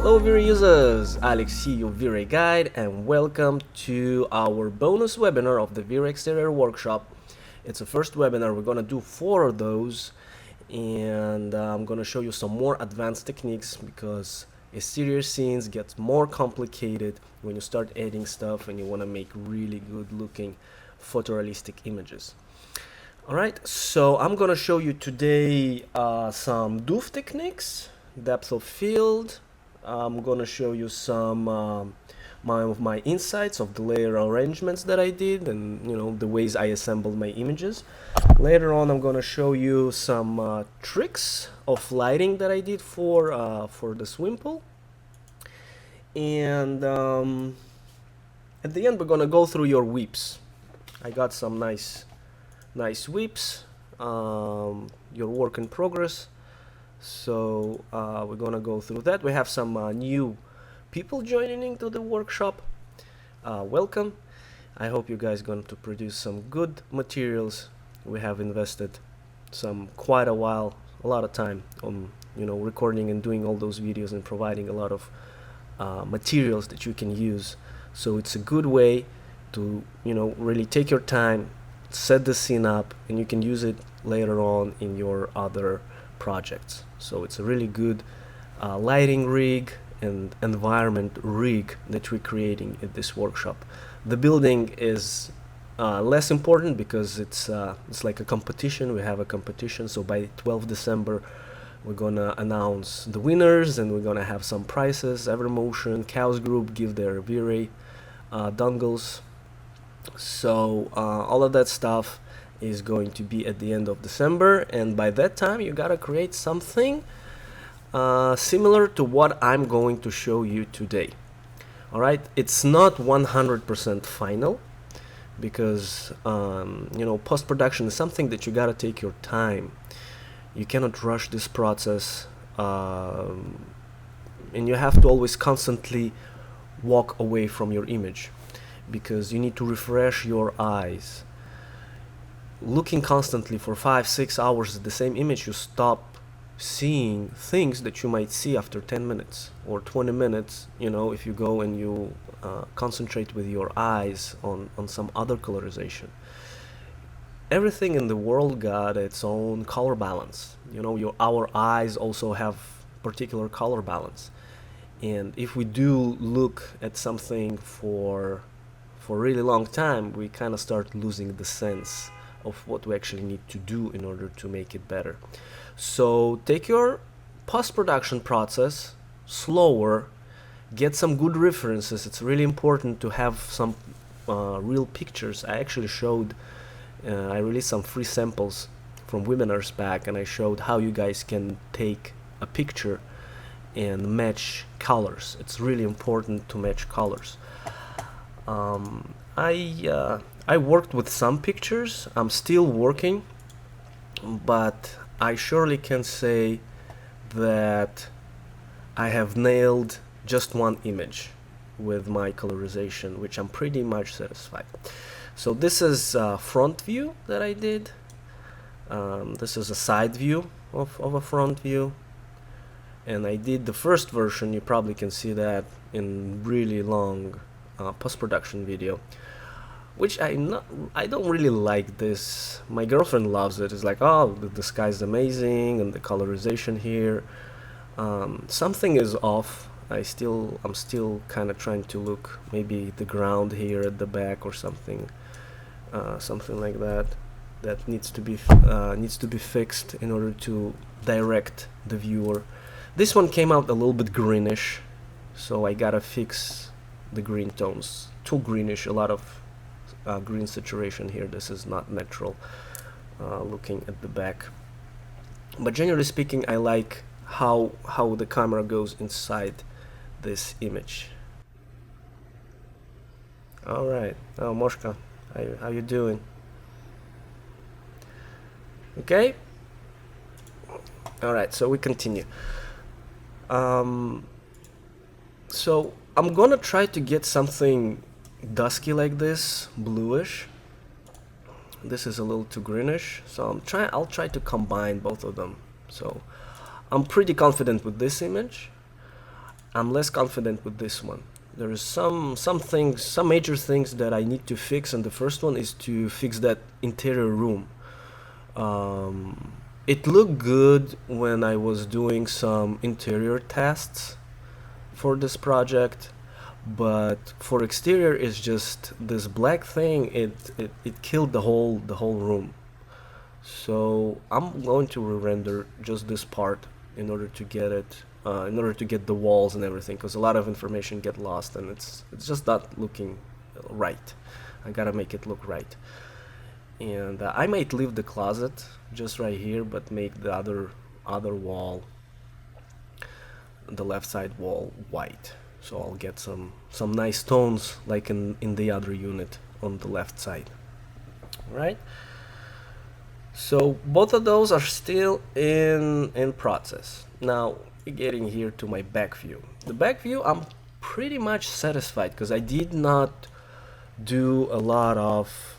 Hello VRay users, Alex here, your VRay guide, and welcome to our bonus webinar of the VRay Exterior Workshop. It's the first webinar. We're gonna do 4 of those, and I'm gonna show you some more advanced techniques because exterior scenes get more complicated when you start adding stuff and you wanna make really good looking photorealistic images. Alright, so I'm gonna show you today some doof techniques, depth of field. I'm gonna show you some of my insights of the layer arrangements that I did, and the ways I assembled my images. Later on, I'm gonna show you some tricks of lighting that I did for the swim pool, and at the end, we're gonna go through your whips. I got some nice whips. Your work in progress. So we're gonna go through that. We have some new people joining into the workshop. Welcome. I hope you guys going to produce some good materials. We have invested quite a lot of time on recording and doing all those videos and providing a lot of materials that you can use. So it's a good way to really take your time, set the scene up, and you can use it later on in your other projects. So it's a really good lighting rig and environment rig that we're creating at this workshop. The building is less important because it's like a competition. We have a competition, so by 12 December we're gonna announce the winners, and we're gonna have some prizes. Evermotion, Chaos Group give their VRay dongles. So all of that stuff is going to be at the end of December, and by that time you gotta create something similar to what I'm going to show you today. Alright, it's not 100% final because post-production is something that you gotta take your time. You cannot rush this process, and you have to always constantly walk away from your image because you need to refresh your eyes. Looking constantly for 5-6 hours at the same image, you stop seeing things that you might see after 10 minutes or 20 minutes, if you go and you concentrate with your eyes on some other colorization. Everything in the world got its own color balance. Our eyes also have particular color balance, and if we do look at something for a really long time, we kind of start losing the sense of what we actually need to do in order to make it better. So take your post-production process slower, get some good references. It's really important to have some real pictures. I actually showed, I released some free samples from webinars back, and I showed how you guys can take a picture and match colors. It's really important to match colors. I worked with some pictures. I'm still working, but I surely can say that I have nailed just one image with my colorization, which I'm pretty much satisfied. So this is a front view that I did. This is a side view of a front view, and I did the first version. You probably can see that in really long post-production video, which I don't really like this. My girlfriend loves it. It's like, oh, the sky's amazing and the colorization here. Something is off. I'm still kind of trying to look, maybe the ground here at the back or something like that needs to be fixed in order to direct the viewer. This one came out a little bit greenish, so I gotta fix the green tones. Too greenish, a lot of green saturation here. This is not natural looking at the back, but generally speaking, I like how the camera goes inside this image. All right, oh, Moshka, how you doing? Okay, all right, so we continue. So I'm gonna try to get something dusky like this, bluish. This is a little too greenish, so I'll try to combine both of them. So I'm pretty confident with this image. I'm less confident with this one. There is some things, some major things that I need to fix, and the first one is to fix that interior room. It looked good when I was doing some interior tests for this project, but for exterior it's just this black thing. It killed the whole room. So I'm going to re-render just this part in order to get it, in order to get the walls and everything, because a lot of information get lost and it's just not looking right. I gotta make it look right. And I might leave the closet just right here, but make the other wall, the left side wall, white. So I'll get some nice tones like in the other unit on the left side. All right. So both of those are still in process. Now getting here to my back view. The back view, I'm pretty much satisfied because I did not do a lot of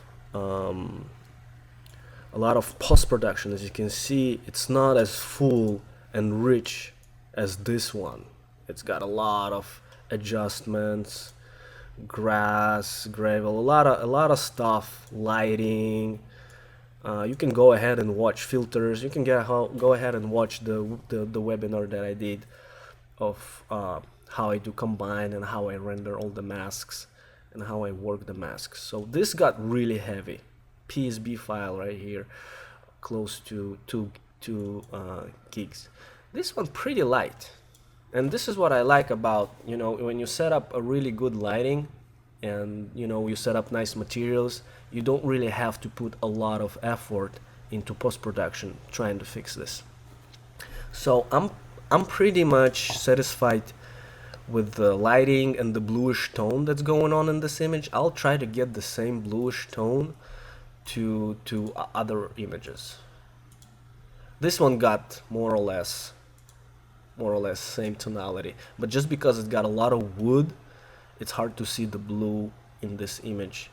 post-production. As you can see, it's not as full and rich as this one. It's got a lot of adjustments, grass, gravel, a lot of stuff, lighting. You can go ahead and watch filters. You can go ahead and watch the webinar that I did of how I do combine and how I render all the masks and how I work the masks. So this got really heavy. PSB file right here, close to 2 gigs. This one pretty light, and this is what I like about, you know, when you set up a really good lighting and you set up nice materials, you don't really have to put a lot of effort into post-production trying to fix this. So I'm pretty much satisfied with the lighting and the bluish tone that's going on in this image. I'll try to get the same bluish tone to other images. This one got more or less same tonality, but just because it's got a lot of wood, it's hard to see the blue in this image.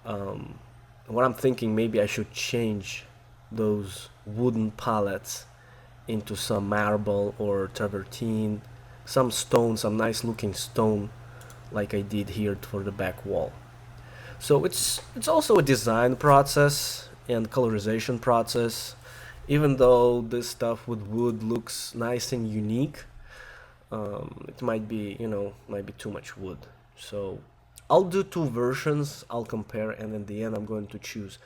What I'm thinking, maybe I should change those wooden palettes into some marble or travertine, some stone, some nice looking stone, like I did here for the back wall. So it's also a design process and colorization process. Even though this stuff with wood looks nice and unique, it might be, might be too much wood. So I'll do 2 versions, I'll compare, and in the end I'm going to choose.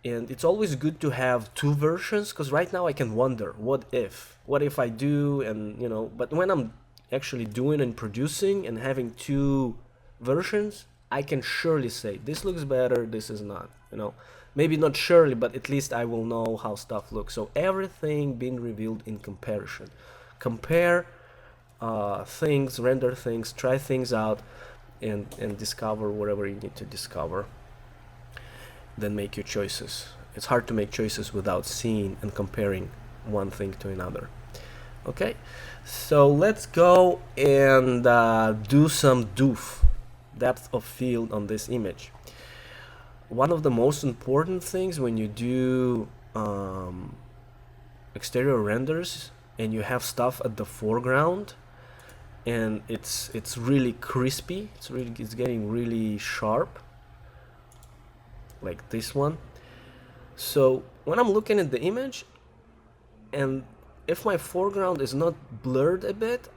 And it's always good to have 2 versions, because right now I can wonder, what if I do, and but when I'm actually doing and producing and having 2 versions, I can surely say this looks better, this is not, maybe not surely, but at least I will know how stuff looks. So everything being revealed in comparison. Compare things, render things, try things out, and discover whatever you need to discover. Then make your choices. It's hard to make choices without seeing and comparing one thing to another. Okay, so let's go and do some doof, depth of field, on this image. One of the most important things when you do exterior renders and you have stuff at the foreground and it's really crispy, it's getting really sharp, like this one. So when I'm looking at the image, and if my foreground is not blurred a bit,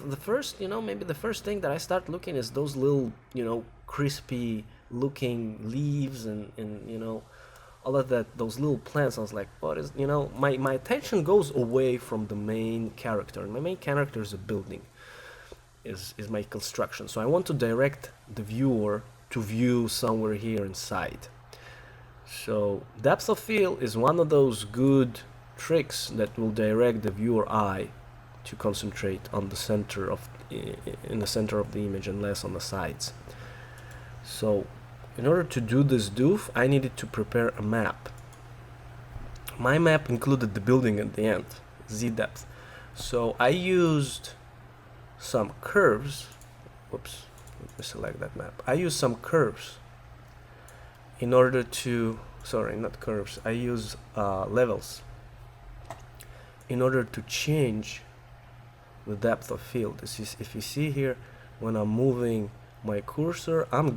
the first, maybe the first thing that I start looking is those little, crispy looking leaves and all of that, those little plants. I was like, what is, my attention goes away from the main character. And my main character is a building, is my construction. So I want to direct the viewer to view somewhere here inside. So depth of field is one of those good tricks that will direct the viewer eye to concentrate on the center of in the center of the image and less on the sides. So in order to do this doof, I needed to prepare a map. My map included the building at the end, Z depth. So I used some curves. Whoops, let me select that map. I used some curves in order to, sorry, not curves, I use levels in order to change the depth of field. If you see here, when I'm moving my cursor, I'm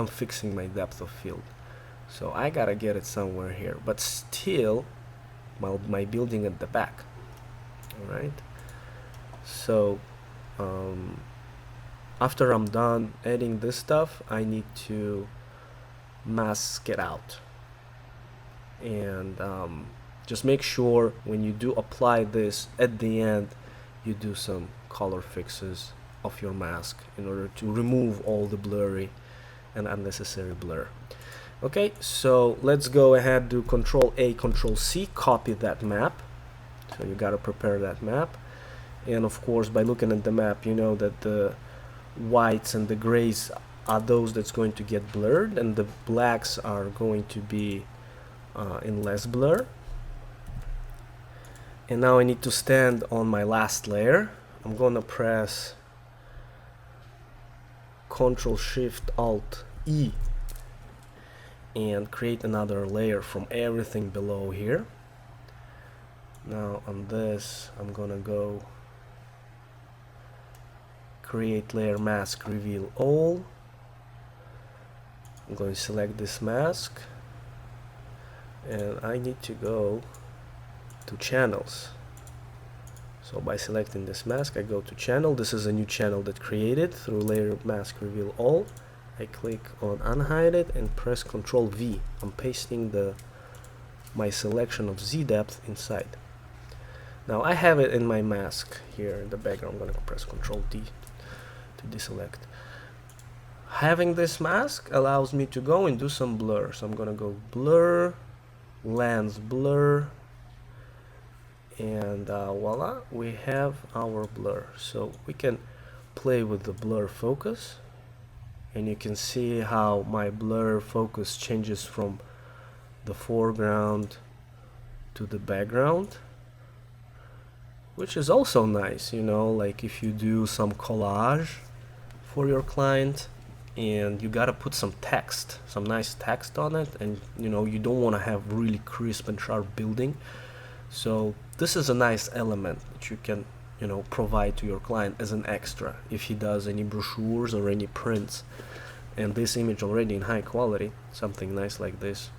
fixing my depth of field. So I gotta get it somewhere here, but still my building at the back. Alright, so after I'm done adding this stuff, I need to mask it out. And just make sure when you do apply this at the end, you do some color fixes of your mask in order to remove all the blurry and unnecessary blur. Okay, so let's go ahead, do Control A, Control C, copy that map. So you gotta prepare that map. And of course, by looking at the map, you know that the whites and the grays are those that's going to get blurred, and the blacks are going to be in less blur. And now I need to stand on my last layer. I'm gonna press Control Shift Alt E and create another layer from everything below here. Now on this, I'm gonna go create layer mask, reveal all. I'm going to select this mask, and I need to go to channels. So by selecting this mask, I go to channel. This is a new channel that created through layer mask, reveal all. I click on unhide it and press Control V. I'm pasting my selection of Z depth inside. Now I have it in my mask here in the background. I'm going to press Control D to deselect. Having this mask allows me to go and do some blur. So I'm going to go blur, lens blur, and voila, we have our blur. So we can play with the blur focus, and you can see how my blur focus changes from the foreground to the background, which is also nice, you know, like if you do some collage for your client and you gotta put some text, some nice text on it, and you know, you don't want to have really crisp and sharp building. So this is a nice element that you can, you know, provide to your client as an extra if he does any brochures or any prints. And this image already in high quality, something nice like this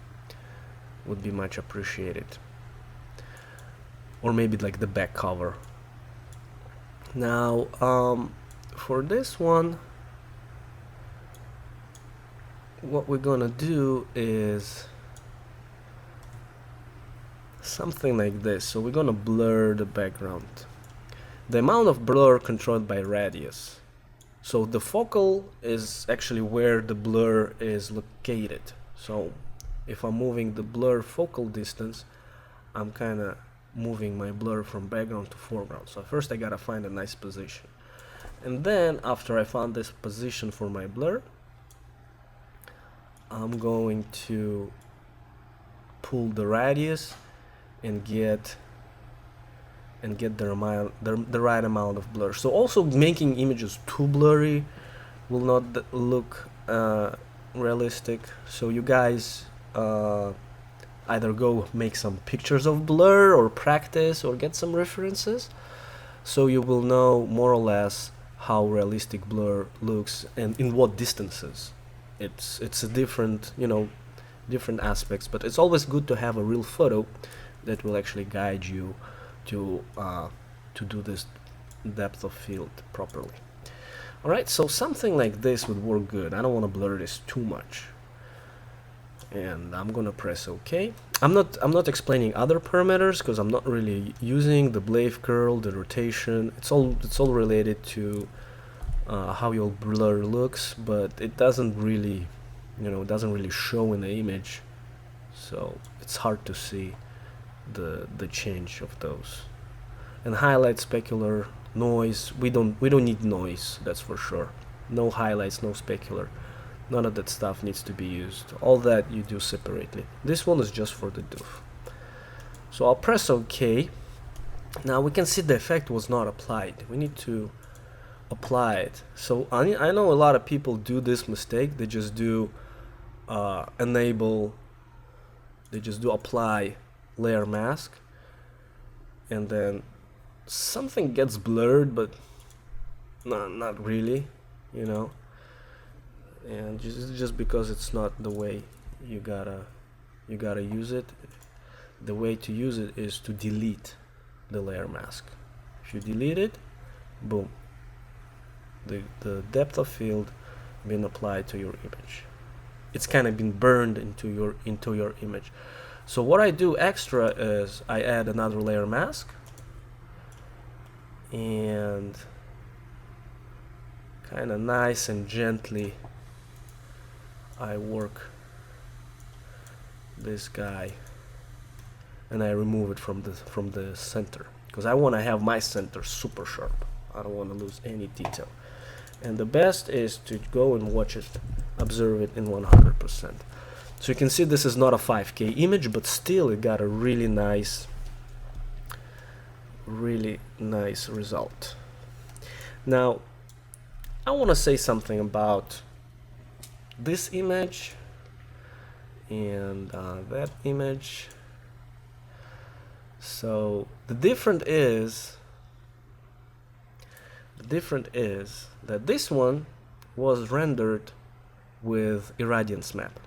would be much appreciated. Or maybe like the back cover. Now for this one, what we're gonna do is something like this. So we're gonna blur the background. The amount of blur controlled by radius. So the focal is actually where the blur is located. So if I'm moving the blur focal distance, I'm kind of moving my blur from background to foreground. So first I gotta find a nice position, and then after I found this position for my blur, I'm going to pull the radius and get the right amount of blur. So also making images too blurry will not look realistic. So you guys either go make some pictures of blur or practice or get some references, so you will know more or less how realistic blur looks and in what distances. It's a different, you know, different aspects, but it's always good to have a real photo that will actually guide you to do this depth of field properly. Alright, so something like this would work good. I don't want to blur this too much, and I'm gonna press OK. I'm not explaining other parameters because I'm not really using the blade curl, the rotation. It's all related to how your blur looks, but it doesn't really, you know, doesn't really show in the image, so it's hard to see the change of those. And highlight, specular, noise, we don't need noise, that's for sure. No highlights, no specular, none of that stuff needs to be used. All that you do separately. This one is just for the doof. So I'll press OK. Now we can see the effect was not applied. We need to apply it. So I know a lot of people do this mistake. They just do apply layer mask, and then something gets blurred, but not really, you know. And just because it's not the way you gotta use it. The way to use it is to delete the layer mask. If you delete it, boom, the depth of field been applied to your image. It's kind of been burned into your image. So what I do extra is I add another layer mask, and kind of nice and gently I work this guy, and I remove it from the center, because I want to have my center super sharp. I don't want to lose any detail. And the best is to go and watch it, observe it in 100%. So you can see this is not a 5K image, but still it got a really nice result. Now I want to say something about this image and that image. So the difference is that this one was rendered with irradiance map.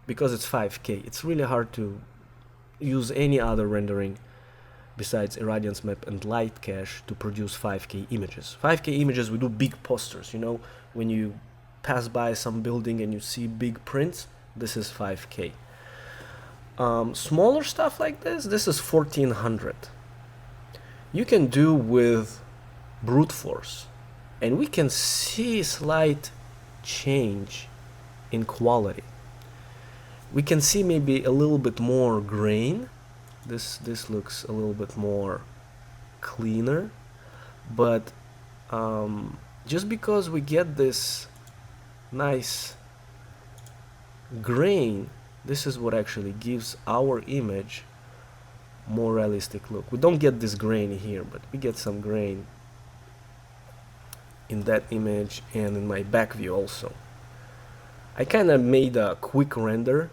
Because it's 5K, it's really hard to use any other rendering besides irradiance map and light cache to produce 5K images. 5K images, we do big posters, you know, when you pass by some building and you see big prints, this is 5K. Smaller stuff like this is 1400. You can do with brute force, and we can see slight change in quality. We can see maybe a little bit more grain. This looks a little bit more cleaner, but just because we get this nice grain, this is what actually gives our image more realistic look. We don't get this grain here, but we get some grain in that image and in my back view also. I kind of made a quick render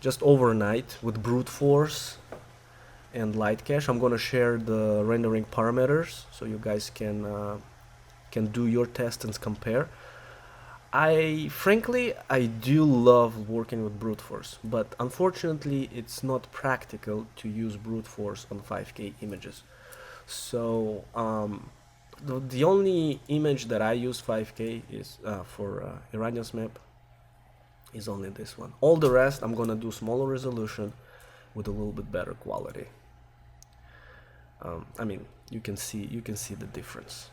just overnight with brute force and light cache. I'm gonna share the rendering parameters so you guys can do your test and compare. Frankly, I do love working with brute force, but unfortunately it's not practical to use brute force on 5K images. So the only image that I use 5K is for irradiance map is only this one. All the rest I'm gonna do smaller resolution with a little bit better quality. I mean, you can see the difference.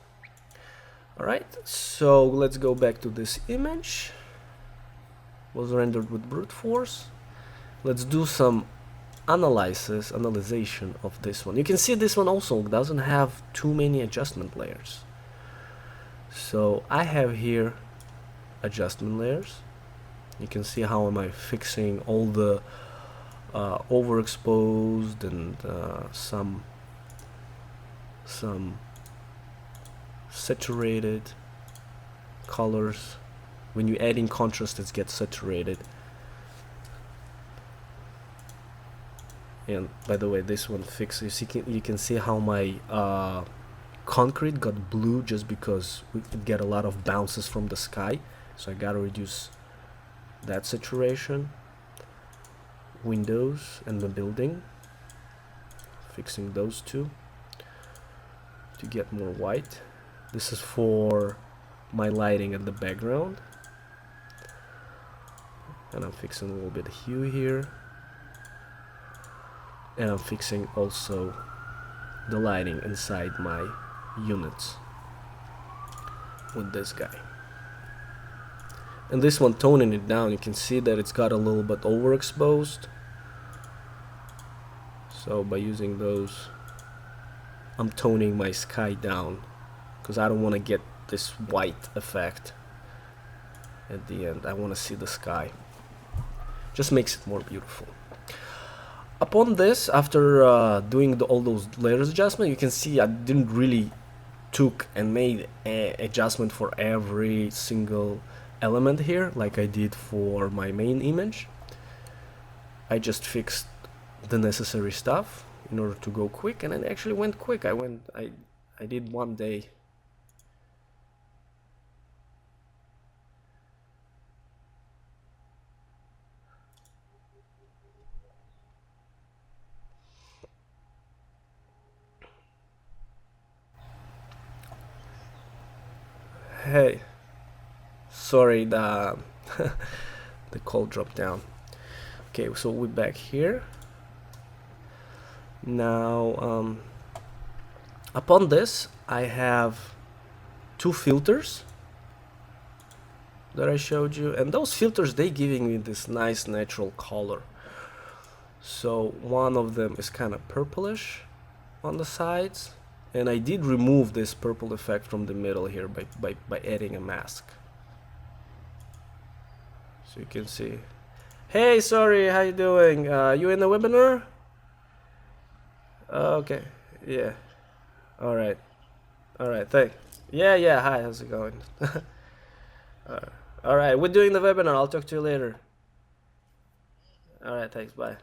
Alright, so let's go back to this image. Was rendered with brute force. Let's do some analyzation of this one. You can see this one also doesn't have too many adjustment layers. So I have here adjustment layers. You can see how am I fixing all the overexposed and some saturated colors. When you add in contrast, it gets saturated. And by the way, this one fixes. You can see how my concrete got blue just because we could get a lot of bounces from the sky. So I gotta reduce that saturation. Windows and the building, fixing those two to get more white. This is for my lighting at the background, and I'm fixing a little bit of hue here, and I'm fixing also the lighting inside my units with this guy. And this one, toning it down, you can see that it's got a little bit overexposed. So by using those, I'm toning my sky down because I don't want to get this white effect at the end. I want to see the sky. Just makes it more beautiful. Upon this, after doing all those layers adjustment, you can see I didn't really took and made an adjustment for every single element here like I did for my main image. I just fixed the necessary stuff in order to go quick, and it actually went quick. I did 1 day. Hey, sorry, the the call dropped down. Okay, so we're back here now. Upon this, I have 2 filters that I showed you, and those filters, they giving me this nice natural color. So one of them is kind of purplish on the sides, and I did remove this purple effect from the middle here by adding a mask. So you can see. Hey, sorry, how you doing? You in the webinar? Okay, yeah. All right, thank. Yeah, hi, how's it going? All right, we're doing the webinar. I'll talk to you later. All right, thanks, bye.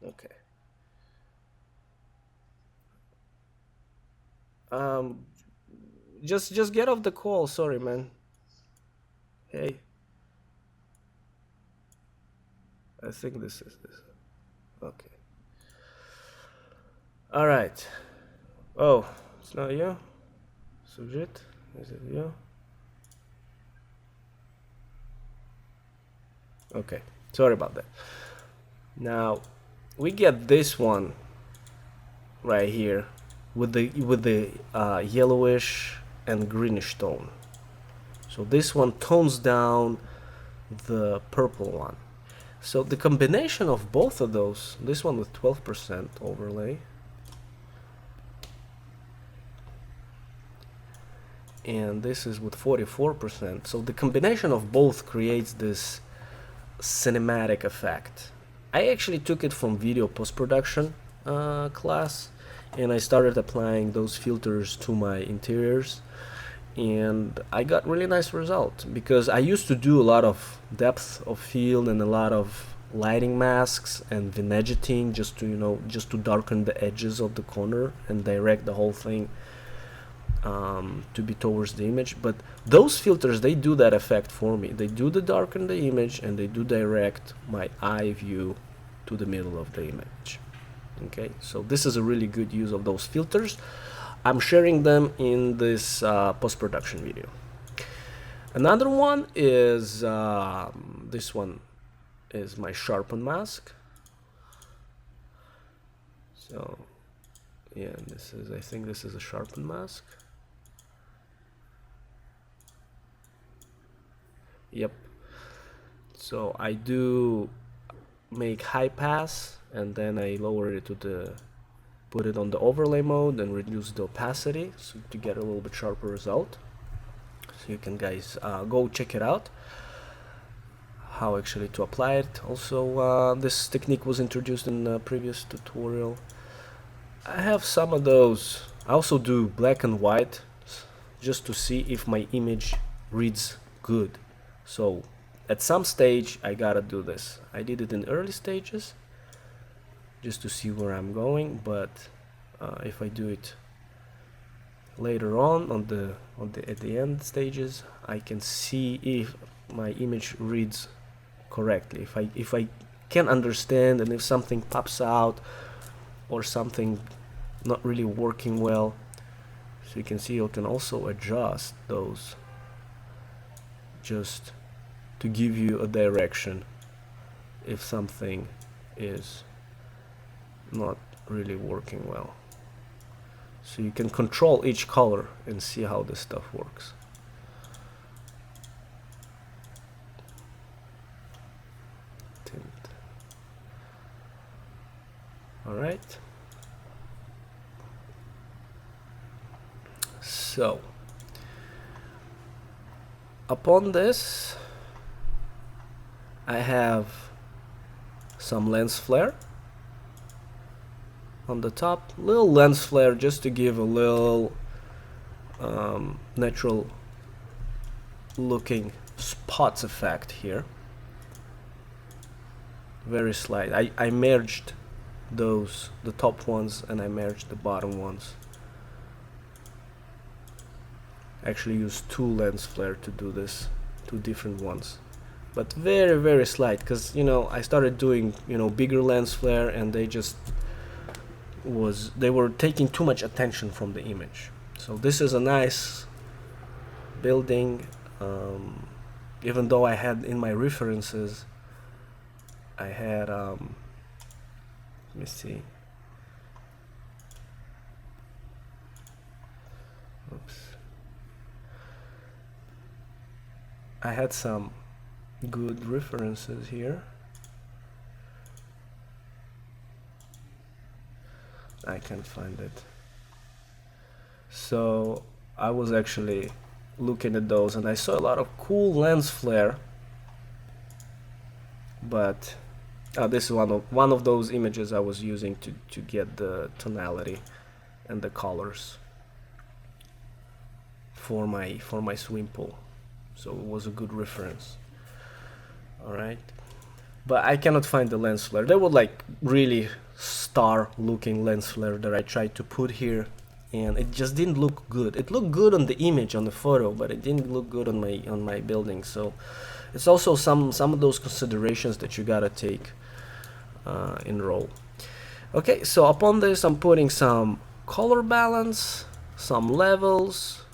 Okay. Just get off the call. Sorry, man. Hey. I think this is this. Okay. All right. Oh, it's not you? Sujit? Is it you? Okay. Sorry about that. Now, we get this one right here with the yellowish and greenish tone. So this one tones down the purple one. So the combination of both of those, this one with 12% overlay, and this is with 44%. So the combination of both creates this cinematic effect. I actually took it from video post-production class, and I started applying those filters to my interiors, and I got really nice result, because I used to do a lot of depth of field and a lot of lighting masks and vineggeting just to darken the edges of the corner and direct the whole thing to be towards the image. But those filters, they do that effect for me. They do the darken the image, and they do direct my eye view to the middle of the image. Okay, so this is a really good use of those filters. I'm sharing them in this post-production video. Another one is this one is my sharpen mask. So yeah, I think this is a sharpen mask. Yep. So I do make high pass, and then I lower it to put it on the overlay mode and reduce the opacity, so to get a little bit sharper result. So you can guys go check it out, how actually to apply it. Also, this technique was introduced in a previous tutorial. I have some of those. I also do black and white, just to see if my image reads good. So at some stage I gotta do this. I did it in early stages just to see where I'm going, but if I do it later on at the end stages, I can see if my image reads correctly, if I can understand, and if something pops out or something not really working well. So you can see you can also adjust those just to give you a direction if something is not really working well. So you can control each color and see how this stuff works. Tint. All right. So upon this, I have some lens flare on the top, little lens flare, just to give a little natural looking spots effect here. Very slight. I merged those, the top ones, and I merged the bottom ones. Actually used 2 lens flare to do this, 2 different ones, but very slight, because you know I started doing, you know, bigger lens flare, and they were taking too much attention from the image. So this is a nice building, even though I had in my references, I had let me see, oops, I had some good references here. I can't find it. So I was actually looking at those, and I saw a lot of cool lens flare, but this is one of those images I was using to get the tonality and the colors for my swim pool. So it was a good reference. Alright, but I cannot find the lens flare. There were like really star looking lens flare that I tried to put here, and it just didn't look good. It looked good on the image, on the photo, but it didn't look good on my building. So it's also some of those considerations that you gotta take in RAW. Okay, so upon this I'm putting some color balance, some levels,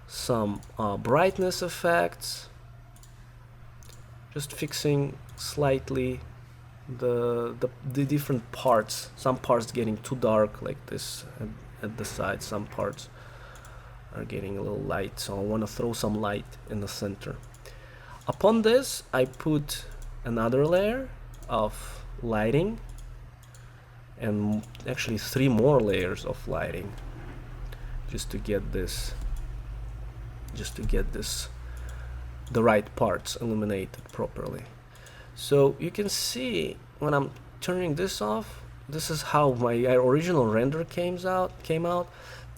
some brightness effects, just fixing slightly the different parts. Some parts getting too dark like this at the side, some parts are getting a little light, so I want to throw some light in the center. Upon this I put another layer of lighting, and actually 3 more layers of lighting, just to get this the right parts illuminated properly. So you can see when I'm turning this off, this is how my original render came out,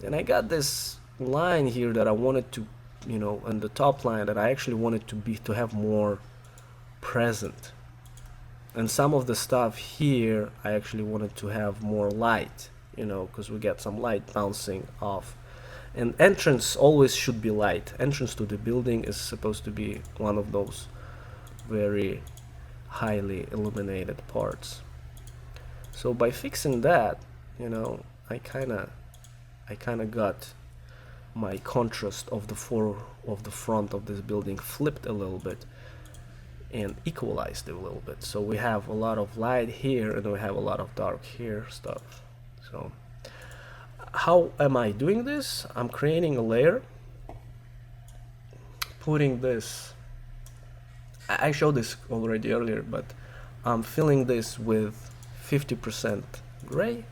and I got this line here that I wanted to, you know, and the top line that I actually wanted to have more present, and some of the stuff here I actually wanted to have more light, you know, because we get some light bouncing off. And entrance always should be light. Entrance to the building is supposed to be one of those very highly illuminated parts. So by fixing that, you know, I kind of got my contrast of the front of this building flipped a little bit and equalized it a little bit. So we have a lot of light here and we have a lot of dark here stuff. So how am I doing this? I'm creating a layer, putting this, I showed this already earlier, but I'm filling this with 50% gray,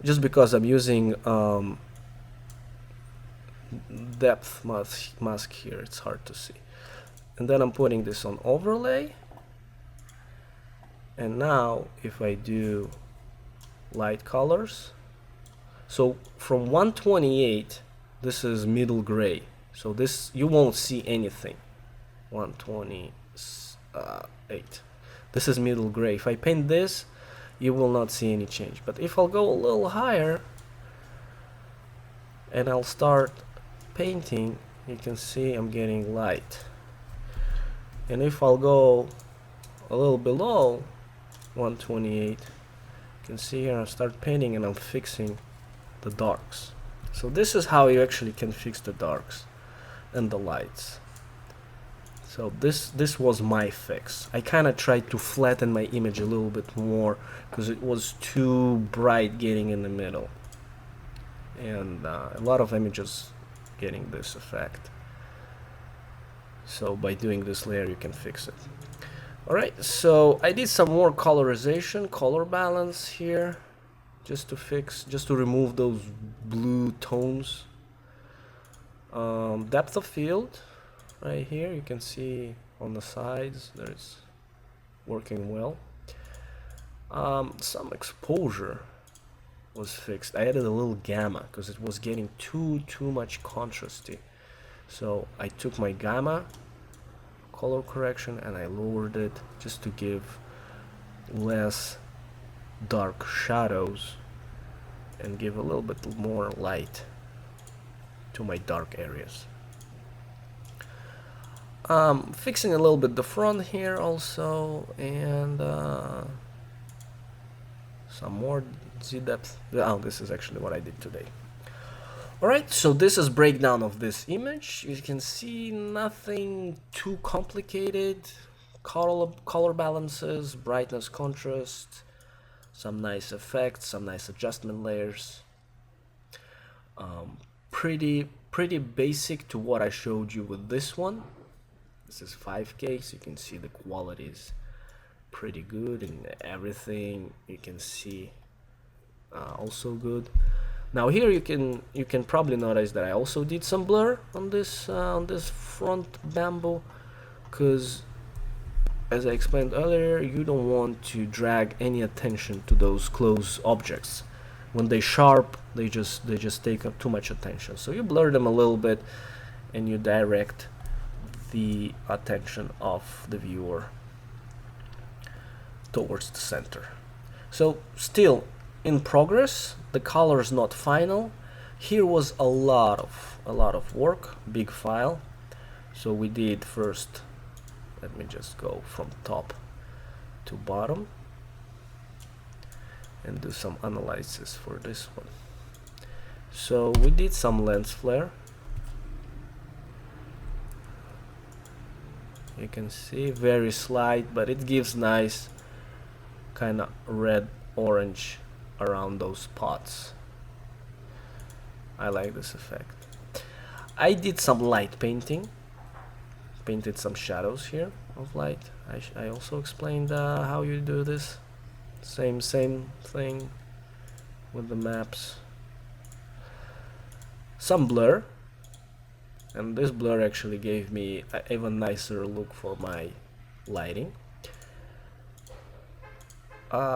just because I'm using depth mask here, it's hard to see. And then I'm putting this on overlay, and now if I do light colors, so from 128, this is middle gray, so this you won't see anything. 128, this is middle gray. If I paint this, you will not see any change. But if I'll go a little higher and I'll start painting, you can see I'm getting light. And if I'll go a little below 128, you can see here I start painting and I'm fixing the darks. So this is how you actually can fix the darks and the lights. So this was my fix. I kind of tried to flatten my image a little bit more because it was too bright getting in the middle, and a lot of images getting this effect. So by doing this layer you can fix it. Alright, so I did some more colorization, color balance here, just to remove those blue tones. Depth of field right here, you can see on the sides that it's working well. Some exposure was fixed. I added a little gamma because it was getting too much contrasty. So I took my gamma color correction and I lowered it just to give less dark shadows and give a little bit more light to my dark areas. Fixing a little bit the front here also, and some more Z depth. Oh, this is actually what I did today. Alright, so this is breakdown of this image. You can see nothing too complicated. Color balances, brightness, contrast, some nice effects, some nice adjustment layers. Pretty basic to what I showed you with this one. This is 5K, so you can see the quality is pretty good, and everything you can see also good. Now here you can probably notice that I also did some blur on this front bamboo, because as I explained earlier, you don't want to drag any attention to those close objects. When they sharp, they just take up too much attention. So you blur them a little bit and you direct the attention of the viewer towards the center. So still in progress, the color is not final. Here was a lot of work, big file. So we did first, let me just go from top to bottom and do some analysis for this one. So we did some lens flare. You can see very slight, but it gives nice kind of red orange around those spots. I like this effect. I did some light painting, painted some shadows here of light. I also explained how you do this. Same thing with the maps. Some blur, and this blur actually gave me an even nicer look for my lighting.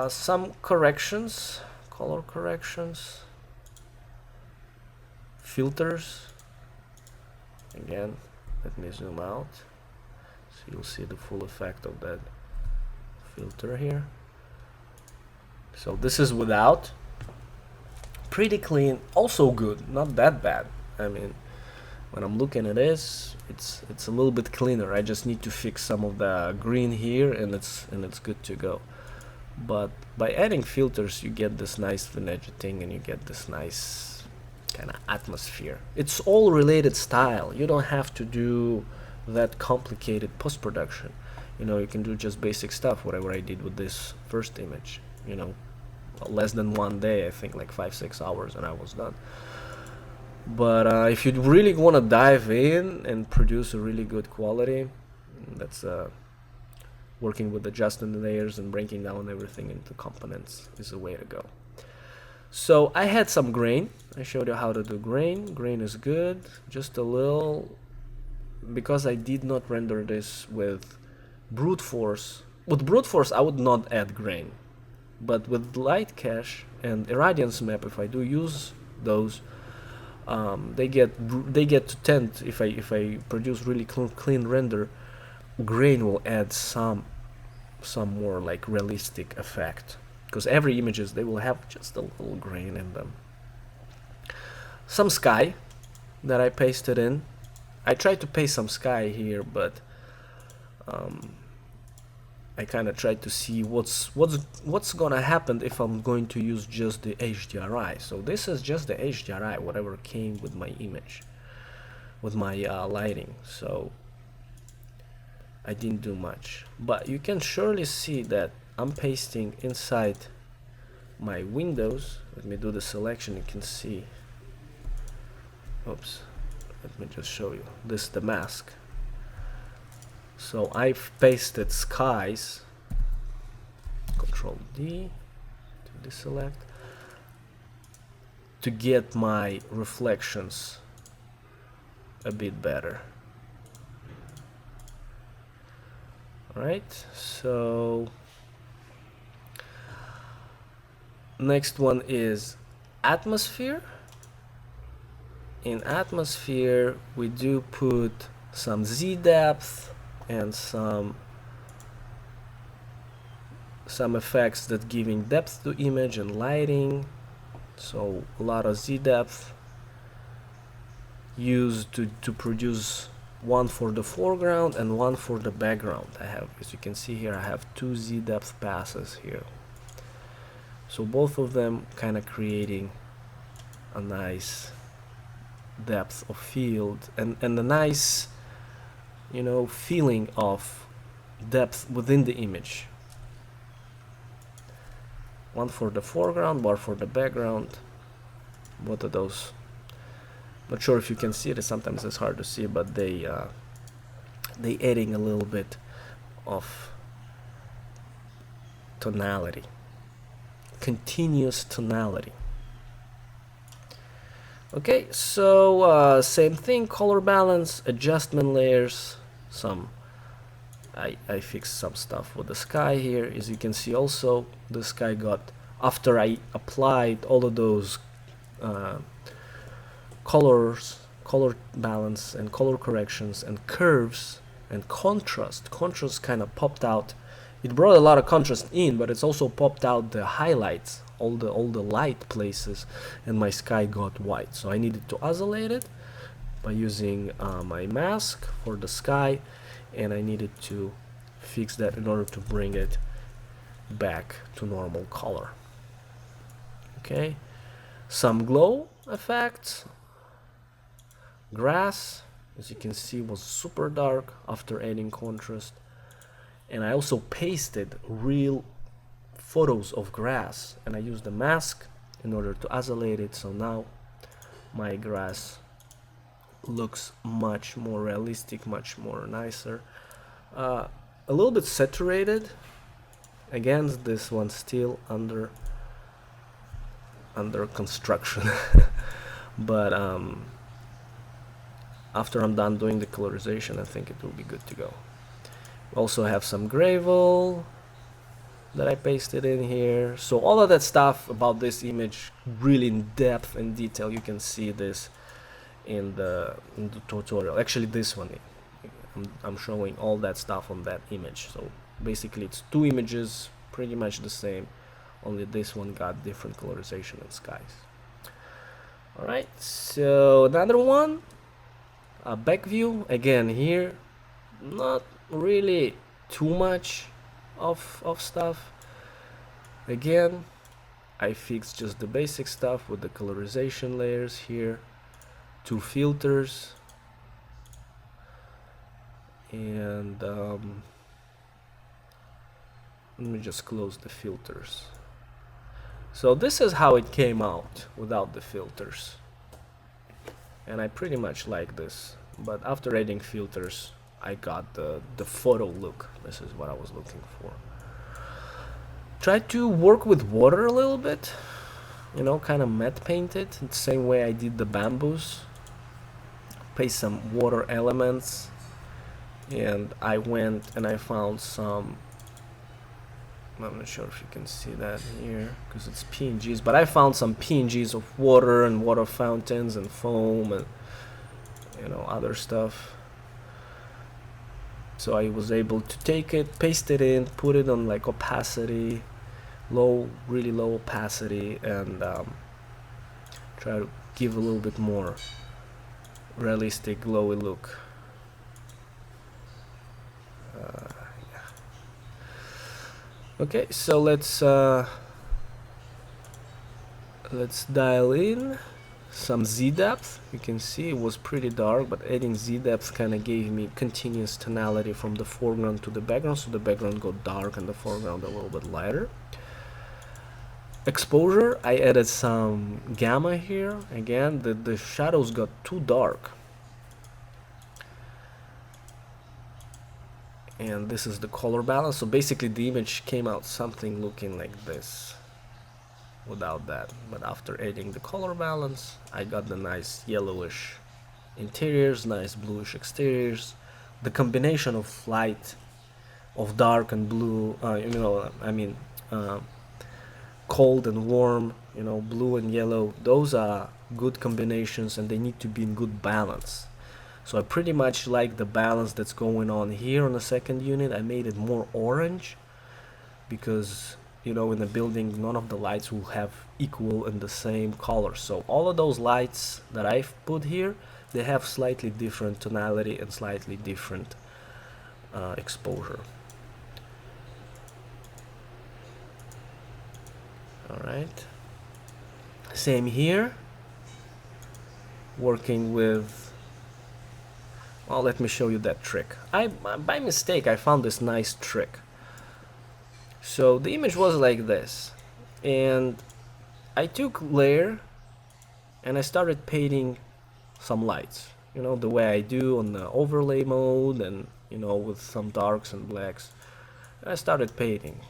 Some corrections, color corrections, filters. Again, let me zoom out so you'll see the full effect of that filter here. So this is without, pretty clean, also good, not that bad. I mean, when I'm looking at this, it's a little bit cleaner. I just need to fix some of the green here, and it's good to go. But by adding filters, you get this nice vignetting and you get this nice kind of atmosphere. It's all related style. You don't have to do that complicated post-production. You know, you can do just basic stuff, whatever I did with this first image. You know, less than one day, I think like 5-6 hours, and I was done. But if you really want to dive in and produce a really good quality, that's working with adjusting layers and breaking down everything into components is the way to go. So I had some grain. I showed you how to do grain. Grain is good, just a little, because I did not render this with brute force. With brute force, I would not add grain, but with light cache and irradiance map, if I do use those, they get to tend. If I produce really clean render, grain will add some more like realistic effect, because every images they will have just a little grain in them. Some sky that I pasted in. I tried to paste some sky here, but I kind of tried to see what's gonna happen if I'm going to use just the HDRI. So this is just the HDRI, whatever came with my image, with my lighting. So I didn't do much, but you can surely see that I'm pasting inside my windows. Let me do the selection. You can see, oops, let me just show you. This is the mask. So I've pasted skies, Control D to deselect, to get my reflections a bit better. Alright, so next one is atmosphere. in atmosphere we do put some Z depth and some effects that giving depth to image and lighting. So a lot of Z depth used to produce one for the foreground and one for the background. I have, as you can see here, I have two Z depth passes here. So both of them kind of creating a nice depth of field and a nice, you know, feeling of depth within the image. One for the foreground, one for the background. Both of those. Not sure if you can see it. Sometimes it's hard to see, but they adding a little bit of tonality, continuous tonality. Okay, so same thing, color balance, adjustment layers, some I fixed some stuff with the sky here. As you can see also, the sky got, after I applied all of those color balance and color corrections and curves and contrast kind of popped out. It brought a lot of contrast in, but it's also popped out the highlights, all the light places, and my sky got white. So I needed to isolate it by using my mask for the sky, and I needed to fix that in order to bring it back to normal color. Okay, some glow effects. Grass, as you can see, was super dark after adding contrast, and I also pasted real photos of grass, and I used the mask in order to isolate it. So now my grass looks much more realistic, much more nicer, a little bit saturated. Again, this one's still under construction but after I'm done doing the colorization, I think it will be good to go. We also have some gravel that I pasted in here. So all of that stuff about this image, really in depth and detail, you can see this in the tutorial. Actually, this one, I'm showing all that stuff on that image. So basically it's two images, pretty much the same, only this one got different colorization and skies. Alright, so another one, a back view. Again here, not really too much of stuff. Again, I fixed just the basic stuff with the colorization layers here, two filters, and let me just close the filters. So this is how it came out without the filters, and I pretty much like this, but after adding filters I got the photo look. This is what I was looking for. Try to work with water a little bit, you know, kind of matte paint it the same way I did the bamboos. Paste some water elements, and I went and I found some, I'm not sure if you can see that here because it's PNGs, but I found some PNGs of water and water fountains and foam and, you know, other stuff. So I was able to take it, paste it in, put it on like opacity, low, really low opacity, and try to give a little bit more realistic glowy look. Okay, so let's dial in some Z depth. You can see it was pretty dark, but adding Z depth kind of gave me continuous tonality from the foreground to the background, so the background got dark and the foreground a little bit lighter. Exposure, I added some gamma here. Again, the shadows got too dark. And this is the color balance. So basically the image came out something looking like this without that, but after adding the color balance I got the nice yellowish interiors, nice bluish exteriors. The combination of light, of dark and blue, you know, I mean cold and warm, you know, blue and yellow, those are good combinations, and they need to be in good balance. So I pretty much like the balance that's going on here on the second unit. I made it more orange because, you know, in the building none of the lights will have equal and the same color. So all of those lights that I've put here, they have slightly different tonality and slightly different exposure. Alright, same here, working with, well, let me show you that trick. By mistake I found this nice trick. So the image was like this, and I took layer and I started painting some lights, you know, the way I do on the overlay mode, and, you know, with some darks and blacks. And I started painting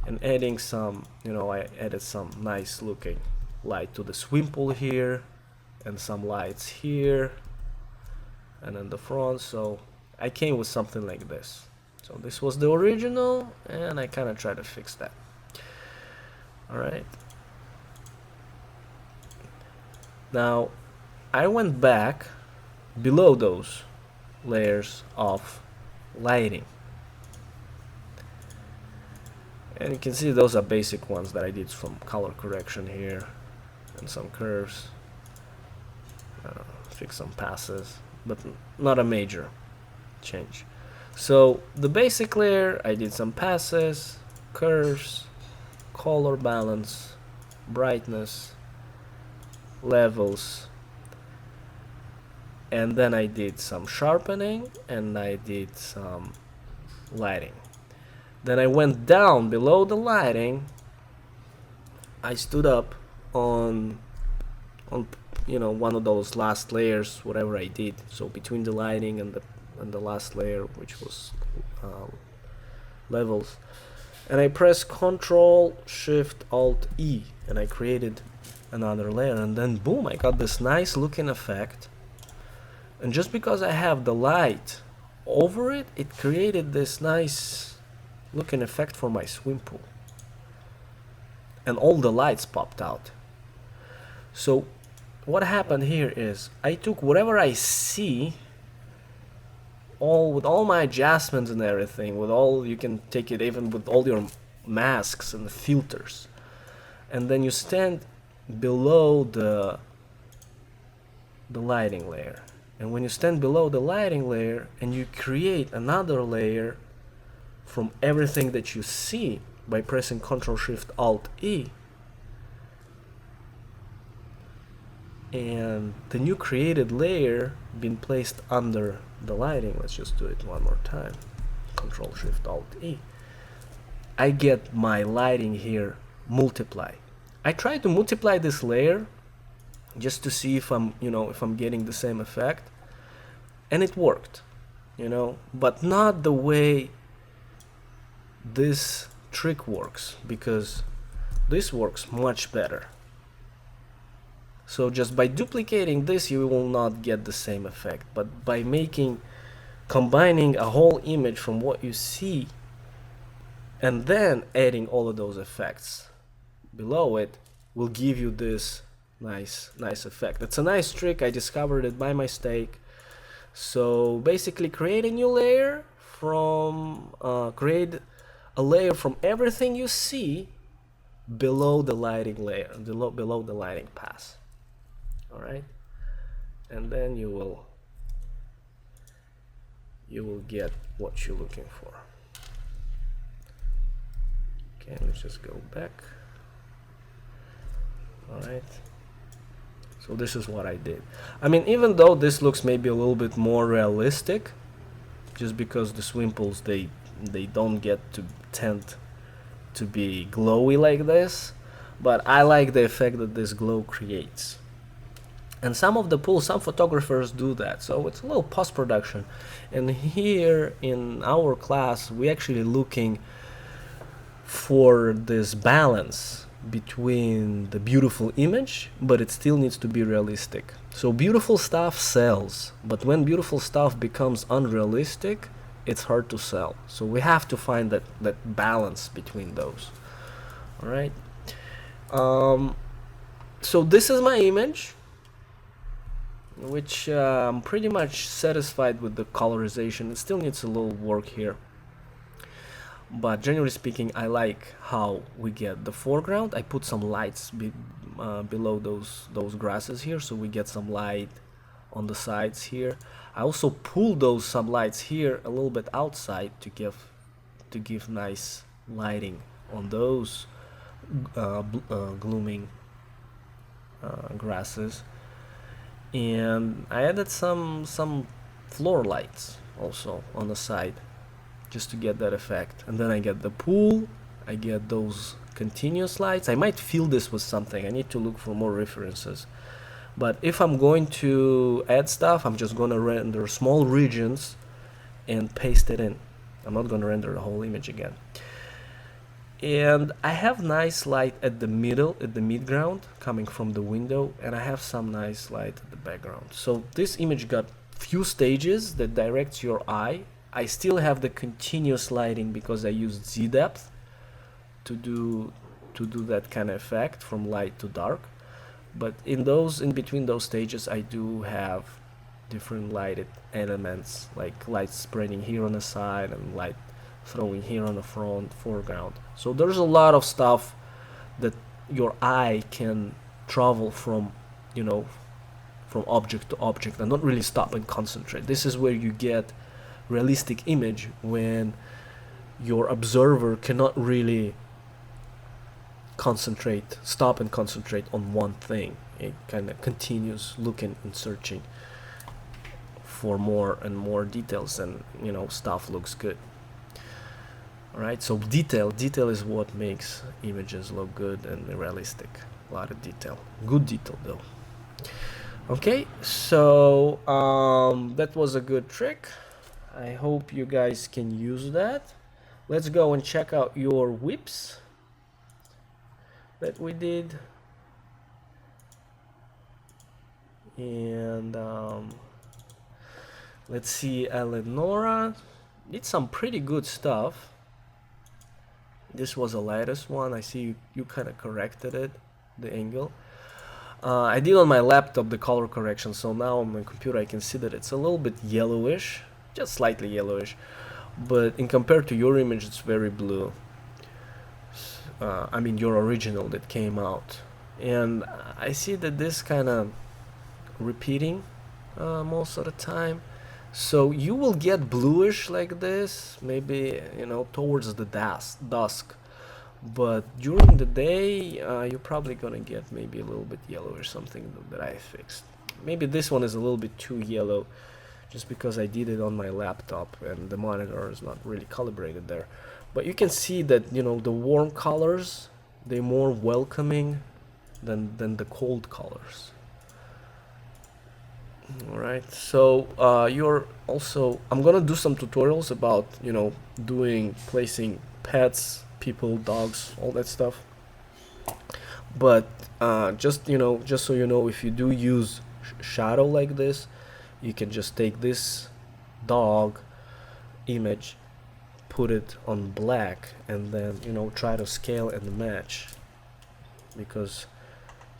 and adding some, you know, I added some nice looking light to the swim pool here, and some lights here and in the front. So I came with something like this. So this was the original, and I kind of tried to fix that. Alright, now I went back below those layers of lighting, and you can see those are basic ones that I did some color correction here and some curves, fix some passes, but not a major change. So the basic layer, I did some passes, curves, color balance, brightness, levels, and then I did some sharpening and I did some lighting. Then I went down below the lighting. I stood up on you know, one of those last layers, whatever I did. So between the lighting and the last layer, which was levels, and I pressed Control Shift Alt E, and I created another layer, and then boom, I got this nice looking effect. And just because I have the light over it, it created this nice looking effect for my swim pool, and all the lights popped out. So what happened here is I took whatever I see, with all my adjustments and everything, with all, you can take it even with all your masks and filters, and then you stand below the lighting layer. And when you stand below the lighting layer and you create another layer from everything that you see by pressing Ctrl Shift Alt E, and the new created layer being placed under the lighting, let's just do it one more time, Ctrl Shift Alt E, I get my lighting here multiply. I try to multiply this layer just to see if I'm, you know, if I'm getting the same effect, and it worked, you know, but not the way this trick works, because this works much better. So just by duplicating this, you will not get the same effect, but by combining a whole image from what you see and then adding all of those effects below it will give you this nice effect. It's a nice trick. I discovered it by mistake. So basically create a new layer from create a layer from everything you see below the lighting layer, below the lighting pass. All right, and then you will get what you're looking for. Okay, let's just go back. All right, so this is what I did. I mean, even though this looks maybe a little bit more realistic, just because the swim pools, they don't get to tend to be glowy like this, but I like the effect that this glow creates. And some of the pools, some photographers do that, so it's a little post-production. And here in our class, we're actually looking for this balance between the beautiful image, but it still needs to be realistic. So beautiful stuff sells, but when beautiful stuff becomes unrealistic, it's hard to sell. So we have to find that balance between those. All right. So this is my image, which I'm pretty much satisfied with the colorization. It still needs a little work here, but generally speaking, I like how we get the foreground. I put some lights below those grasses here, so we get some light on the sides here. I also pull those some lights here a little bit outside to give nice lighting on those glooming grasses. And I added some floor lights also on the side, just to get that effect. And then I get the pool, I get those continuous lights. I might fill this with something. I need to look for more references. But if I'm going to add stuff, I'm just going to render small regions and paste it in. I'm not going to render the whole image again. And I have nice light at the middle, at the midground, coming from the window, and I have some nice light at the background. So this image got few stages that directs your eye. I still have the continuous lighting because I used Z depth to do that kind of effect from light to dark. But in between those stages, I do have different lighted elements, like light spreading here on the side and light throwing here on the foreground. So there's a lot of stuff that your eye can travel from, from object to object and not really stop and concentrate. This is where you get realistic image, when your observer cannot really stop and concentrate on one thing. It kind of continues looking and searching for more and more details, and stuff looks good. Alright, so detail is what makes images look good and realistic. A lot of detail, good detail though. Okay, so that was a good trick. I hope you guys can use that. Let's go and check out your whips that we did. And let's see, Eleonora did some pretty good stuff. This was the lightest one. I see you kind of corrected it, the angle. I did on my laptop the color correction, so now on my computer I can see that it's a little bit yellowish, just slightly yellowish, but in compared to your image it's very blue. I mean your original that came out. And I see that this kind of repeating most of the time. So you will get bluish like this, maybe towards the dusk, but during the day you're probably gonna get maybe a little bit yellow or something that I fixed. Maybe this one is a little bit too yellow, just because I did it on my laptop and the monitor is not really calibrated there. But you can see that the warm colors, they're more welcoming than the cold colors. Alright, so I'm gonna do some tutorials about placing pets, people, dogs, all that stuff. But just so you know, if you do use shadow like this, you can just take this dog image, put it on black, and then try to scale and match, because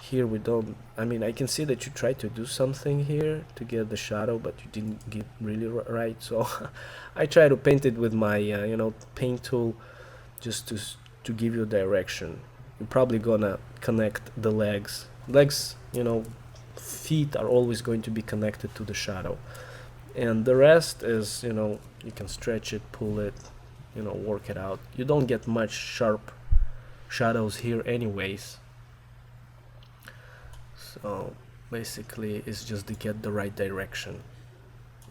here we don't. I can see that you tried to do something here to get the shadow, but you didn't get really right. So I try to paint it with my paint tool, just to give you direction. You're probably gonna connect the legs. Feet are always going to be connected to the shadow, and the rest is you can stretch it, pull it, work it out. You don't get much sharp shadows here anyways. So basically it's just to get the right direction.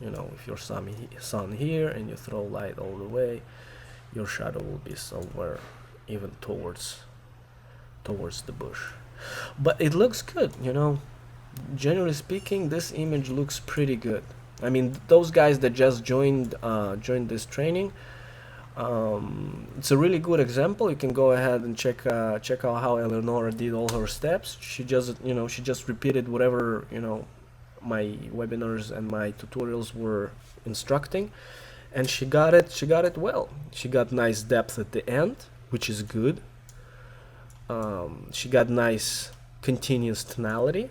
If your sun here and you throw light all the way, your shadow will be somewhere even towards the bush. But it looks good, generally speaking. This image looks pretty good. I mean, those guys that just joined this training, it's a really good example. You can go ahead and check out how Eleonora did all her steps. She just repeated whatever my webinars and my tutorials were instructing, and she got it well. She got nice depth at the end, which is good. She got nice continuous tonality.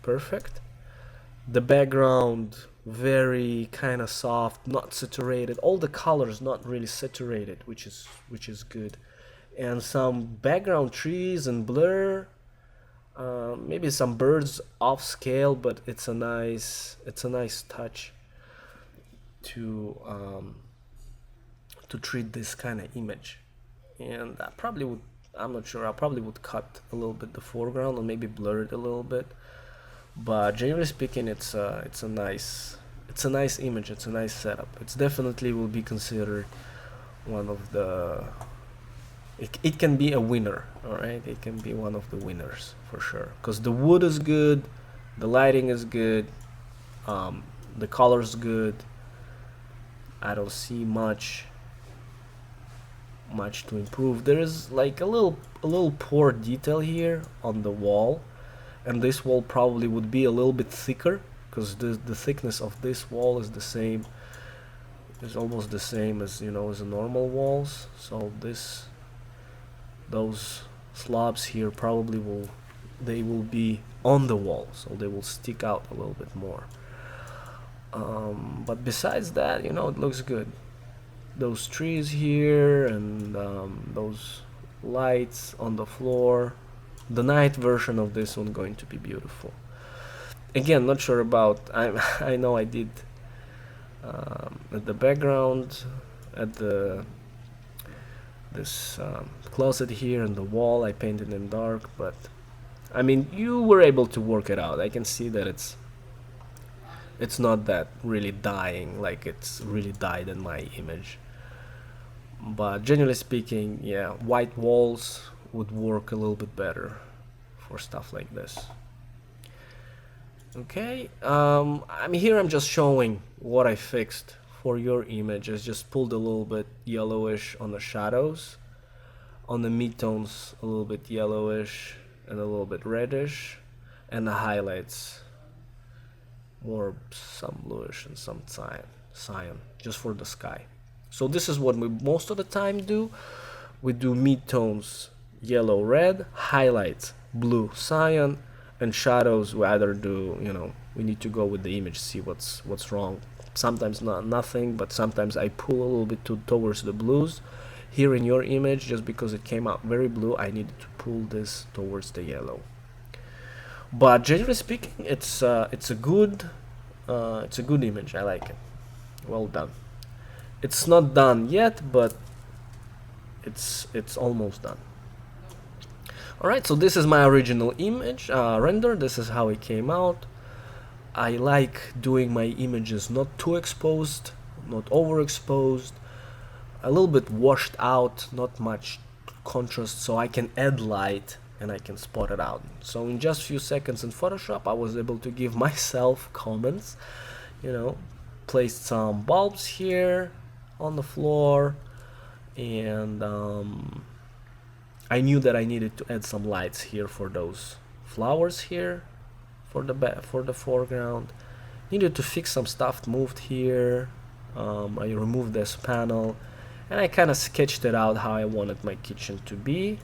Perfect. The background very kind of soft, not saturated. All the colors not really saturated, which is good. And some background trees and blur. Maybe some birds off scale, but it's a nice touch to treat this kind of image. And I probably would, I'm not sure, I probably would cut a little bit the foreground or maybe blur it a little bit. But generally speaking, it's a nice image. It's a nice setup. It's definitely will be considered one of the. It can be a winner, all right. It can be one of the winners for sure. Because the wood is good, the lighting is good, the color's good. I don't see much to improve. There is like a little poor detail here on the wall. And this wall probably would be a little bit thicker because the thickness of this wall is almost the same as, you know, as the normal walls. So those slabs here probably will be on the wall, so they will stick out a little bit more. But besides that, you know, it looks good. Those trees here and those lights on the floor. The night version of this one going to be beautiful. Again, not sure about. I know I did at the background, at this closet here and the wall. I painted in dark, but I mean, you were able to work it out. I can see that it's not that really dying, like it's really died in my image. But generally speaking, yeah, white walls would work a little bit better for stuff like this. Okay, I'm just showing what I fixed for your image. I just pulled a little bit yellowish on the shadows, on the midtones a little bit yellowish and a little bit reddish, and the highlights more some bluish and some cyan, just for the sky. So this is what we most of the time do. We do midtones yellow red, highlights blue cyan, and shadows we either do, you know, we need to go with the image, see what's wrong. Sometimes nothing, but sometimes I pull a little bit towards the blues. Here in your image, just because it came out very blue, I needed to pull this towards the yellow. But generally speaking, it's a good image. I like it. Well done. It's not done yet, but it's almost done. Alright, so this is my original image render. This is how it came out. I like doing my images not too exposed, not overexposed, a little bit washed out, not much contrast, so I can add light and I can spot it out. So in just few seconds in Photoshop, I was able to give myself comments, you know, placed some bulbs here on the floor, and I knew that I needed to add some lights here for those flowers here for the foreground. Needed to fix some stuff moved here. I removed this panel and I kind of sketched it out how I wanted my kitchen to be.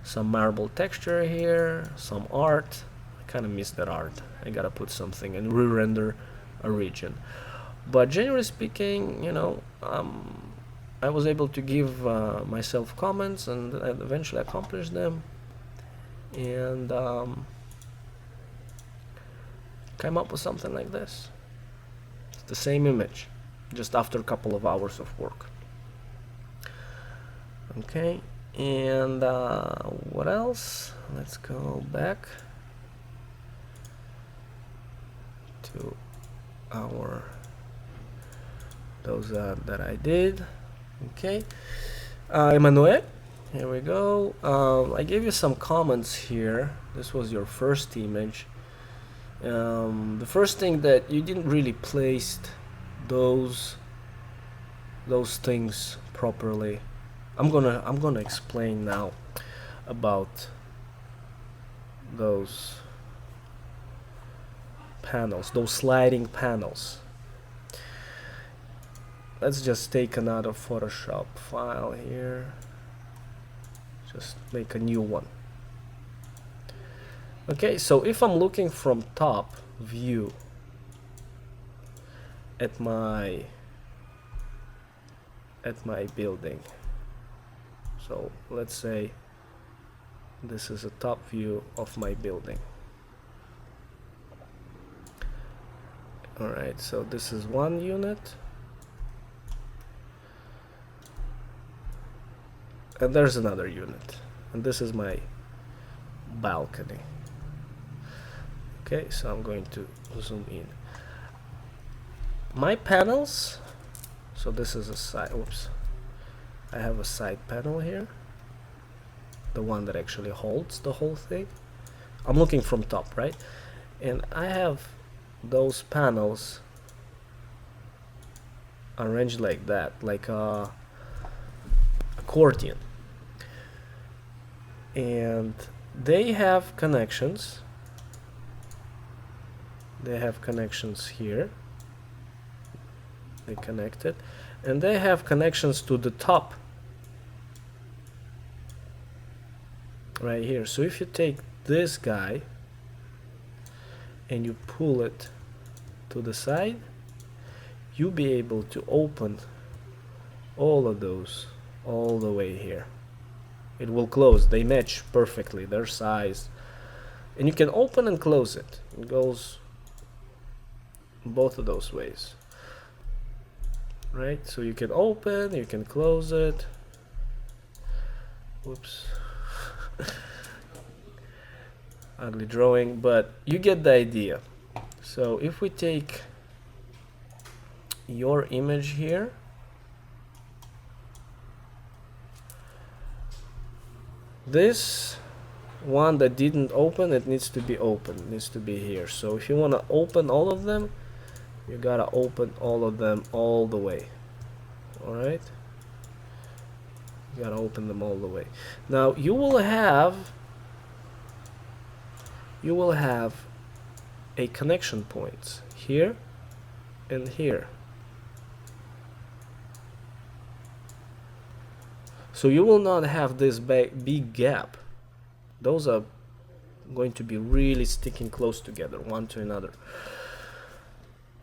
Some marble texture here, some art. I kind of missed that art. I gotta put something and re-render a region. But generally speaking, you know, I was able to give myself comments and I eventually accomplished them, and came up with something like this. It's the same image, just after a couple of hours of work. Okay, and what else? Let's go back to those that I did. Okay, Emmanuel, here we go. I gave you some comments here. This was your first image. The first thing that you didn't really place those things properly. I'm gonna explain now about those panels, those sliding panels. Let's just take another Photoshop file here. Just make a new one. Okay, so if I'm looking from top view at my building, so let's say this is a top view of my building. Alright, so this is one unit, and there's another unit, and this is my balcony. Okay, so I'm going to zoom in. My panels, so this is a side, oops, I have a side panel here, the one that actually holds the whole thing. I'm looking from top, right? And I have those panels arranged like that, like a accordion, and they have connections. They have connections here, they connected, and they have connections to the top right here. So if you take this guy and you pull it to the side, you'll be able to open all of those all the way here. It will close. They match perfectly, their size, and you can open and close it. It goes both of those ways, right? So you can open, you can close it. Whoops. Ugly drawing, but you get the idea. So if we take your image here, this one that didn't open, it needs to be open, it needs to be here. So if you want to open all of them, you gotta open all of them all the way. Alright, you gotta open them all the way. Now you will have a connection point here and here. So you will not have this big gap. Those are going to be really sticking close together, one to another.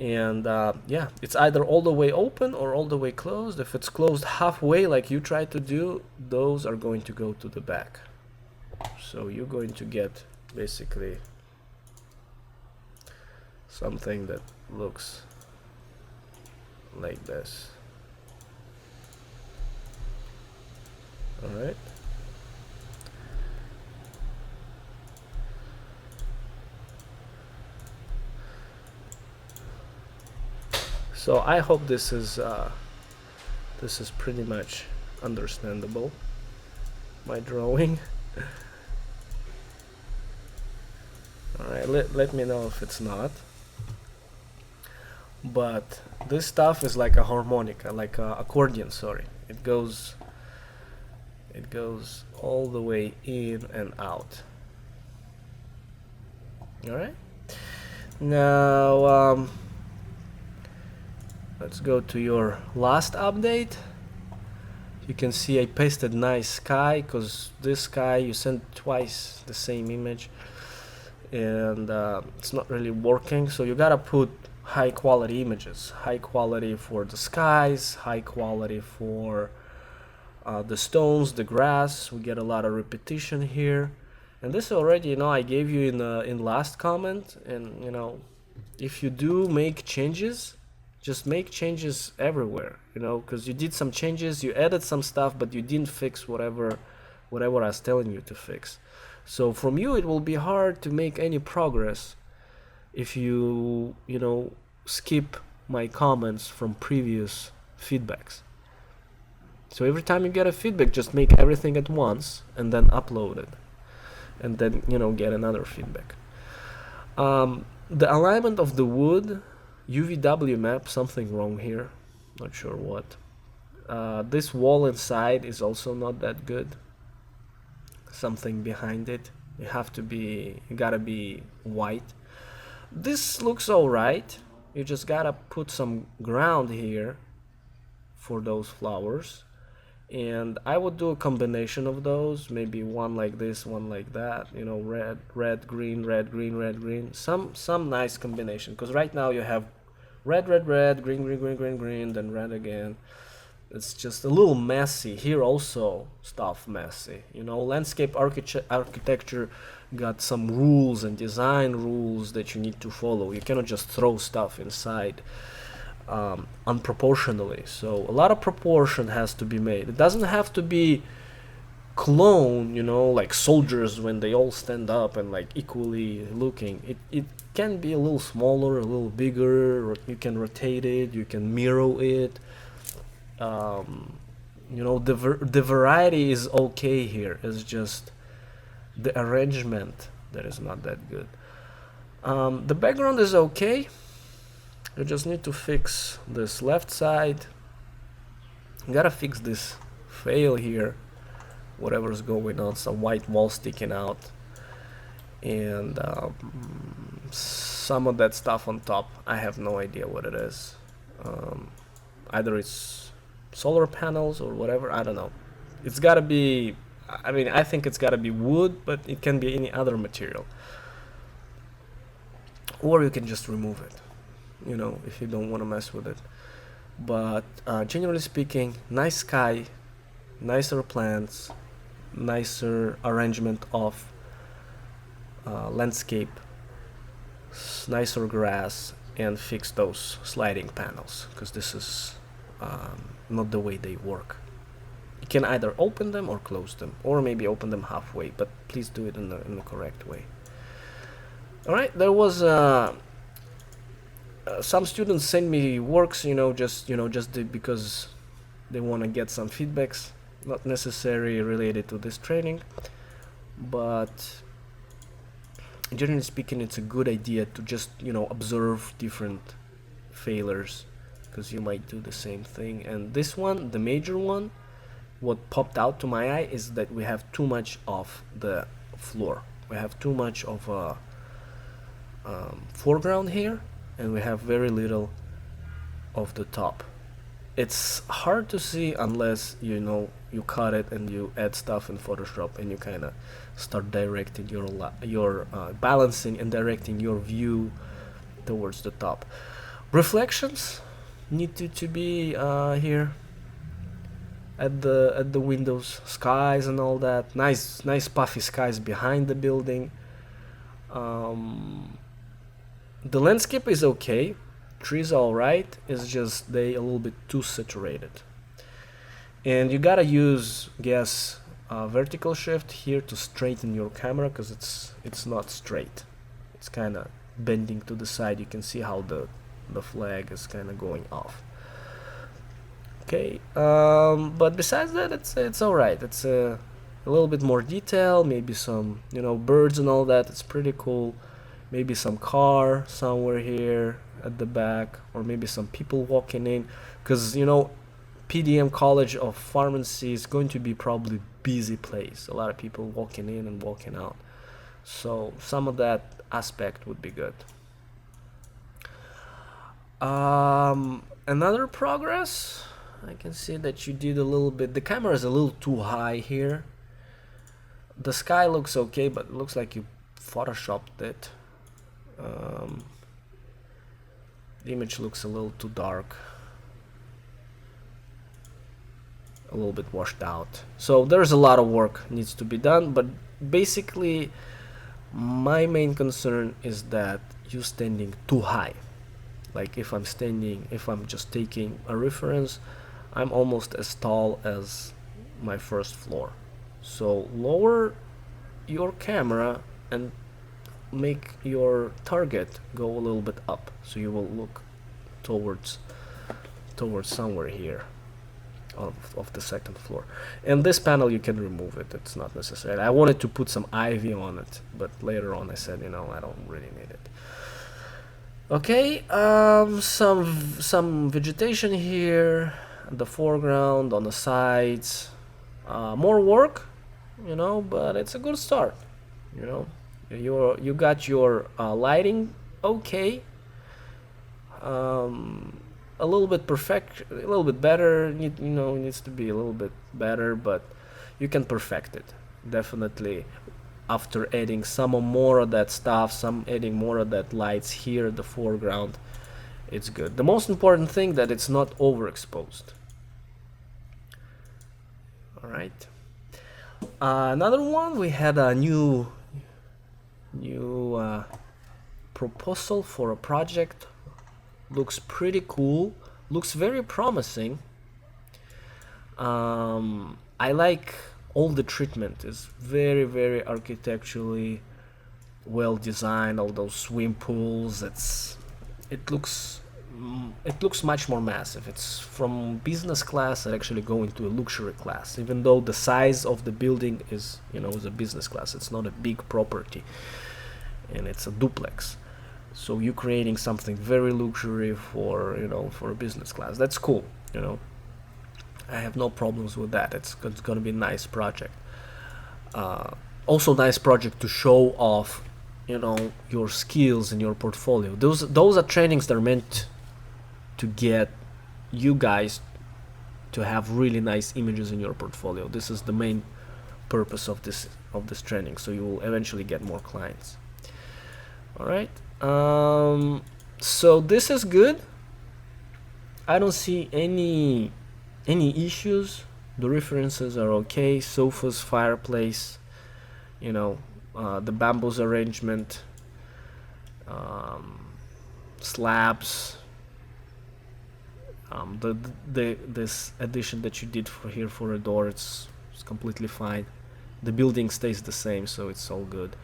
And yeah, it's either all the way open or all the way closed. If it's closed halfway like you tried to do, those are going to go to the back. So you're going to get basically something that looks like this. Alright. So I hope this is pretty much understandable, my drawing. Alright, let me know if it's not. But this stuff is like a harmonica, like a accordion, sorry. It goes all the way in and out. Alright? Now let's go to your last update. You can see I pasted nice sky, because this sky you sent twice the same image, and it's not really working. So you gotta put high quality images, high quality for the skies, high quality for the stones, the grass. We get a lot of repetition here, and this already, you know, I gave you in last comment. And you know, if you do make changes, just make changes everywhere, you know, because you did some changes, you added some stuff, but you didn't fix whatever I was telling you to fix. So from you it will be hard to make any progress if you know, skip my comments from previous feedbacks. So every time you get a feedback, just make everything at once and then upload it, and then, you know, get another feedback. The alignment of the wood, UVW map, something wrong here, not sure what. This wall inside is also not that good, something behind it. You gotta be white. This looks alright. You just gotta put some ground here for those flowers, and I would do a combination of those, maybe one like this, one like that, you know, red, green, red, green, red, green, some nice combination, because right now you have red, red, red, green, green, green, green, green, then red again. It's just a little messy. Here also stuff messy, you know. Landscape architecture got some rules and design rules that you need to follow. You cannot just throw stuff inside unproportionally. So a lot of proportion has to be made. It doesn't have to be clone, you know, like soldiers when they all stand up and like equally looking. It can be a little smaller, a little bigger, or you can rotate it, you can mirror it. You know, the variety is okay here. It's just the arrangement that is not that good. The background is okay. You just need to fix this left side. You gotta fix this fail here, whatever's going on, some white wall sticking out, and some of that stuff on top, I have no idea what it is. Either it's solar panels or whatever, I don't know. It's gotta be, I mean, I think it's gotta be wood, but it can be any other material. Or you can just remove it, you know, if you don't want to mess with it. But generally speaking, nice sky, nicer plants, nicer arrangement of landscape, nicer grass, and fix those sliding panels, because this is not the way they work. You can either open them or close them, or maybe open them halfway, but please do it in the correct way. Alright, there was some students send me works, just because they want to get some feedbacks, not necessarily related to this training, but generally speaking, it's a good idea to just observe different failures, because you might do the same thing. And this one, the major one, what popped out to my eye is that we have too much of the floor. We have too much of a foreground here, and we have very little of the top. It's hard to see unless you cut it and you add stuff in Photoshop, and you kind of start directing your balancing and directing your view towards the top. Reflections need to be here at the windows, skies and all that. Nice puffy skies behind the building. The landscape is okay, trees are alright, it's just they a little bit too saturated. And you gotta use, guess, vertical shift here to straighten your camera, because it's not straight. It's kind of bending to the side. You can see how the flag is kind of going off. Okay, but besides that, it's alright. It's a little bit more detail, maybe some birds and all that. It's pretty cool. Maybe some car somewhere here at the back, or maybe some people walking in, because PDM College of Pharmacy is going to be probably busy place. A lot of people walking in and walking out, so some of that aspect would be good. Another progress, I can see that you did a little bit. The camera is a little too high here. The sky looks okay, but it looks like you photoshopped it. The image looks a little too dark, a little bit washed out. So there's a lot of work needs to be done, but basically my main concern is that you're standing too high. Like if I'm just taking a reference, I'm almost as tall as my first floor. So lower your camera and make your target go a little bit up, so you will look towards somewhere here of the second floor. And this panel, you can remove it, it's not necessary. I wanted to put some ivy on it, but later on I said I don't really need it. Okay, some vegetation here in the foreground, on the sides. More work, but it's a good start. You got your lighting okay. A a little bit a little bit better. It needs to be a little bit better, but you can perfect it definitely after adding some more of that stuff, adding more of that lights here in the foreground. It's good. The most important thing that it's not overexposed. All right. Another one, we had a new proposal for a project. Looks pretty cool. Looks very promising. I like all the treatment. Is very, very architecturally well designed. All those swim pools. It looks much more massive. It's from business class and actually going to a luxury class, even though the size of the building is is a business class. It's not a big property, and it's a duplex, so you're creating something very luxury for for a business class. That's cool. I have no problems with that. It's gonna be a nice project. Also nice project to show off your skills in your portfolio. Those are trainings that are meant to get you guys to have really nice images in your portfolio. This is the main purpose of this training, so you will eventually get more clients. All right, so this is good. I don't see any issues. The references are okay. Sofas, fireplace, the bamboos arrangement, slabs, this addition that you did for a door, it's completely fine. The building stays the same, so it's all good.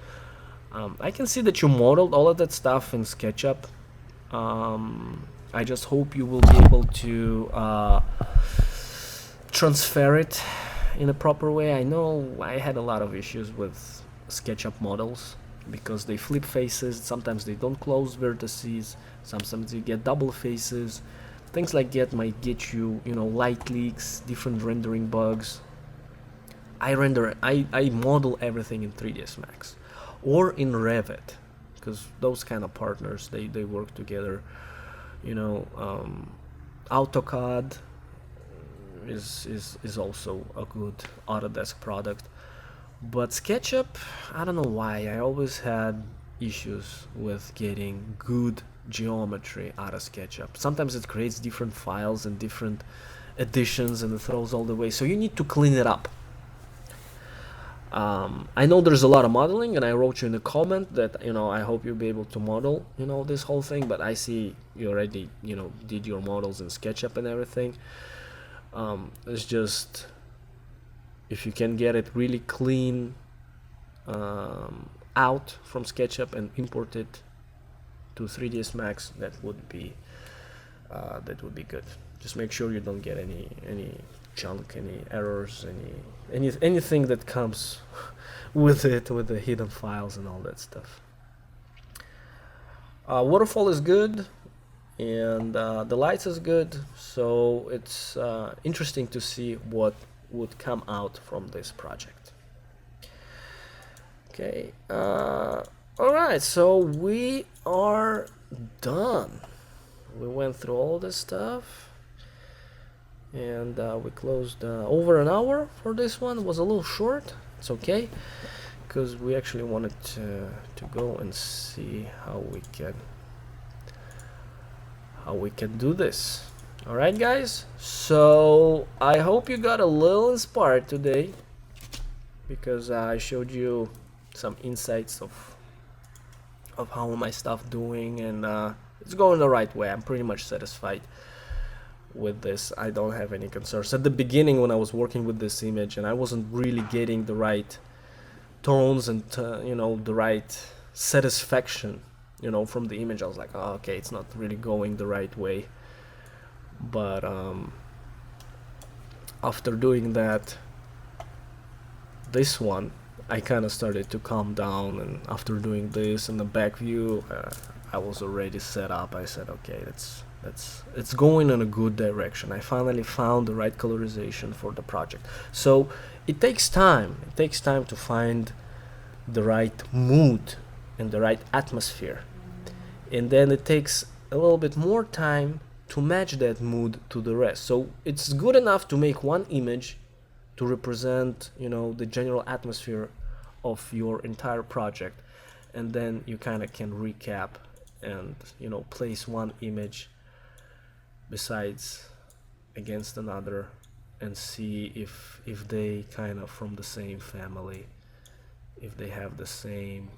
I can see that you modeled all of that stuff in SketchUp. I just hope you will be able to transfer it in a proper way. I know I had a lot of issues with SketchUp models because they flip faces. Sometimes they don't close vertices. Sometimes you get double faces. Things like that might get you, light leaks, different rendering bugs. I model everything in 3ds Max or in Revit, because those kind of partners, they work together. AutoCAD is also a good Autodesk product, but SketchUp, I don't know why, I always had issues with getting good geometry out of SketchUp. Sometimes it creates different files and different additions and it throws all the way, so you need to clean it up. I know there's a lot of modeling, and I wrote you in the comment that I hope you'll be able to model this whole thing, but I see you already did your models in SketchUp and everything. It's just, if you can get it really clean out from SketchUp and import it to 3ds Max, that would be good. Just make sure you don't get any junk, any errors, anything that comes with it, with the hidden files and all that stuff. Waterfall is good, and the lights is good, so it's interesting to see what would come out from this project. Okay, alright, so we are done. We went through all this stuff, and we closed over an hour for this one. It was a little short. It's okay, because we actually wanted to go and see how we can do this. Alright guys, so I hope you got a little inspired today, because I showed you some insights of how my stuff doing, and it's going the right way. I'm pretty much satisfied with this. I don't have any concerns. At the beginning, when I was working with this image and I wasn't really getting the right tones and the right satisfaction from the image, I was like, oh, okay, it's not really going the right way. But after doing that, this one, I kind of started to calm down, and after doing this in the back view, I was already set up. I said, okay, it's going in a good direction. I finally found the right colorization for the project. So it takes time. It takes time to find the right mood and the right atmosphere, and then it takes a little bit more time to match that mood to the rest. So it's good enough to make one image to represent, you know, the general atmosphere of your entire project, and then you kind of can recap and, you know, place one image besides against another and see if they kind of from the same family, if they have the same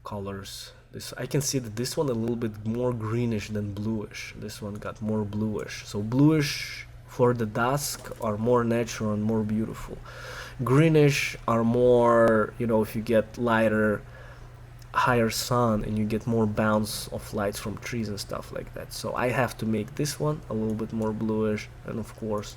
colors. This, I can see that this one a little bit more greenish than bluish. This one got more bluish. So bluish for the dusk are more natural and more beautiful. Greenish are more, you know, if you get lighter, higher sun and you get more bounce of lights from trees and stuff like that. So I have to make this one a little bit more bluish, and of course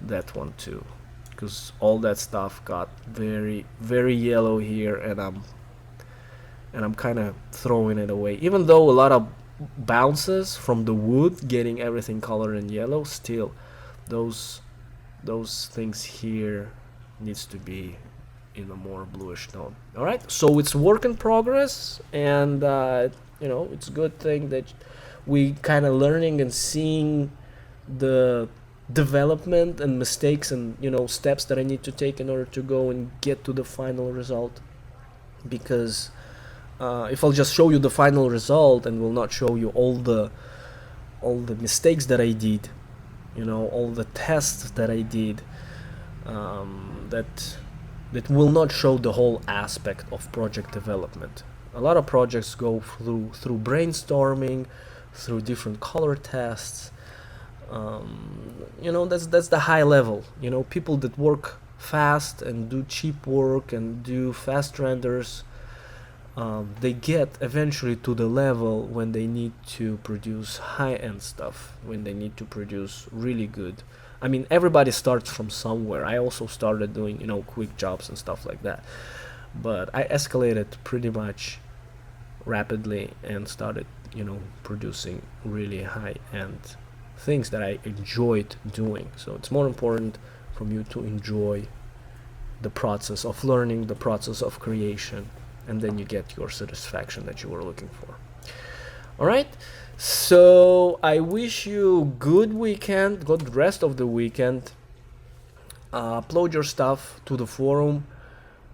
that one too, because all that stuff got very, very yellow here, and I'm kind of throwing it away. Even though a lot of bounces from the wood getting everything colored in yellow, still those things here needs to be in a more bluish tone. All right, so it's work in progress, and you know, it's a good thing that we kind of learning and seeing the development and mistakes and, you know, steps that I need to take in order to go and get to the final result. Because if I'll just show you the final result and will not show you all the mistakes that I did, you know, all the tests that I did, that will not show the whole aspect of project development. A lot of projects go through brainstorming, through different color tests. You know, that's the high level. You know, people that work fast and do cheap work and do fast renders, they get eventually to the level when they need to produce high-end stuff, when they need to produce really good. I mean, everybody starts from somewhere. I also started doing, you know, quick jobs and stuff like that, but I escalated pretty much rapidly and started, you know, producing really high-end things that I enjoyed doing. So it's more important for you to enjoy the process of learning, the process of creation, and then you get your satisfaction that you were looking for. All right, so I wish you good weekend, good rest of the weekend. Upload your stuff to the forum.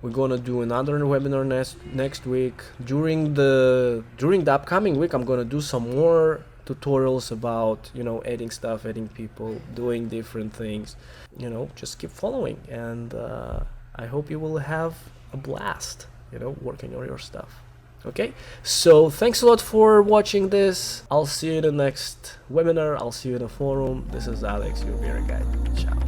We're gonna do another webinar next week. During the upcoming week, I'm gonna do some more tutorials about, you know, adding stuff, adding people, doing different things. You know, just keep following, and I hope you will have a blast, you know, working on your stuff. Okay, so thanks a lot for watching this. I'll see you in the next webinar. I'll see you in the forum. This is Alex, your VRay guide. Ciao.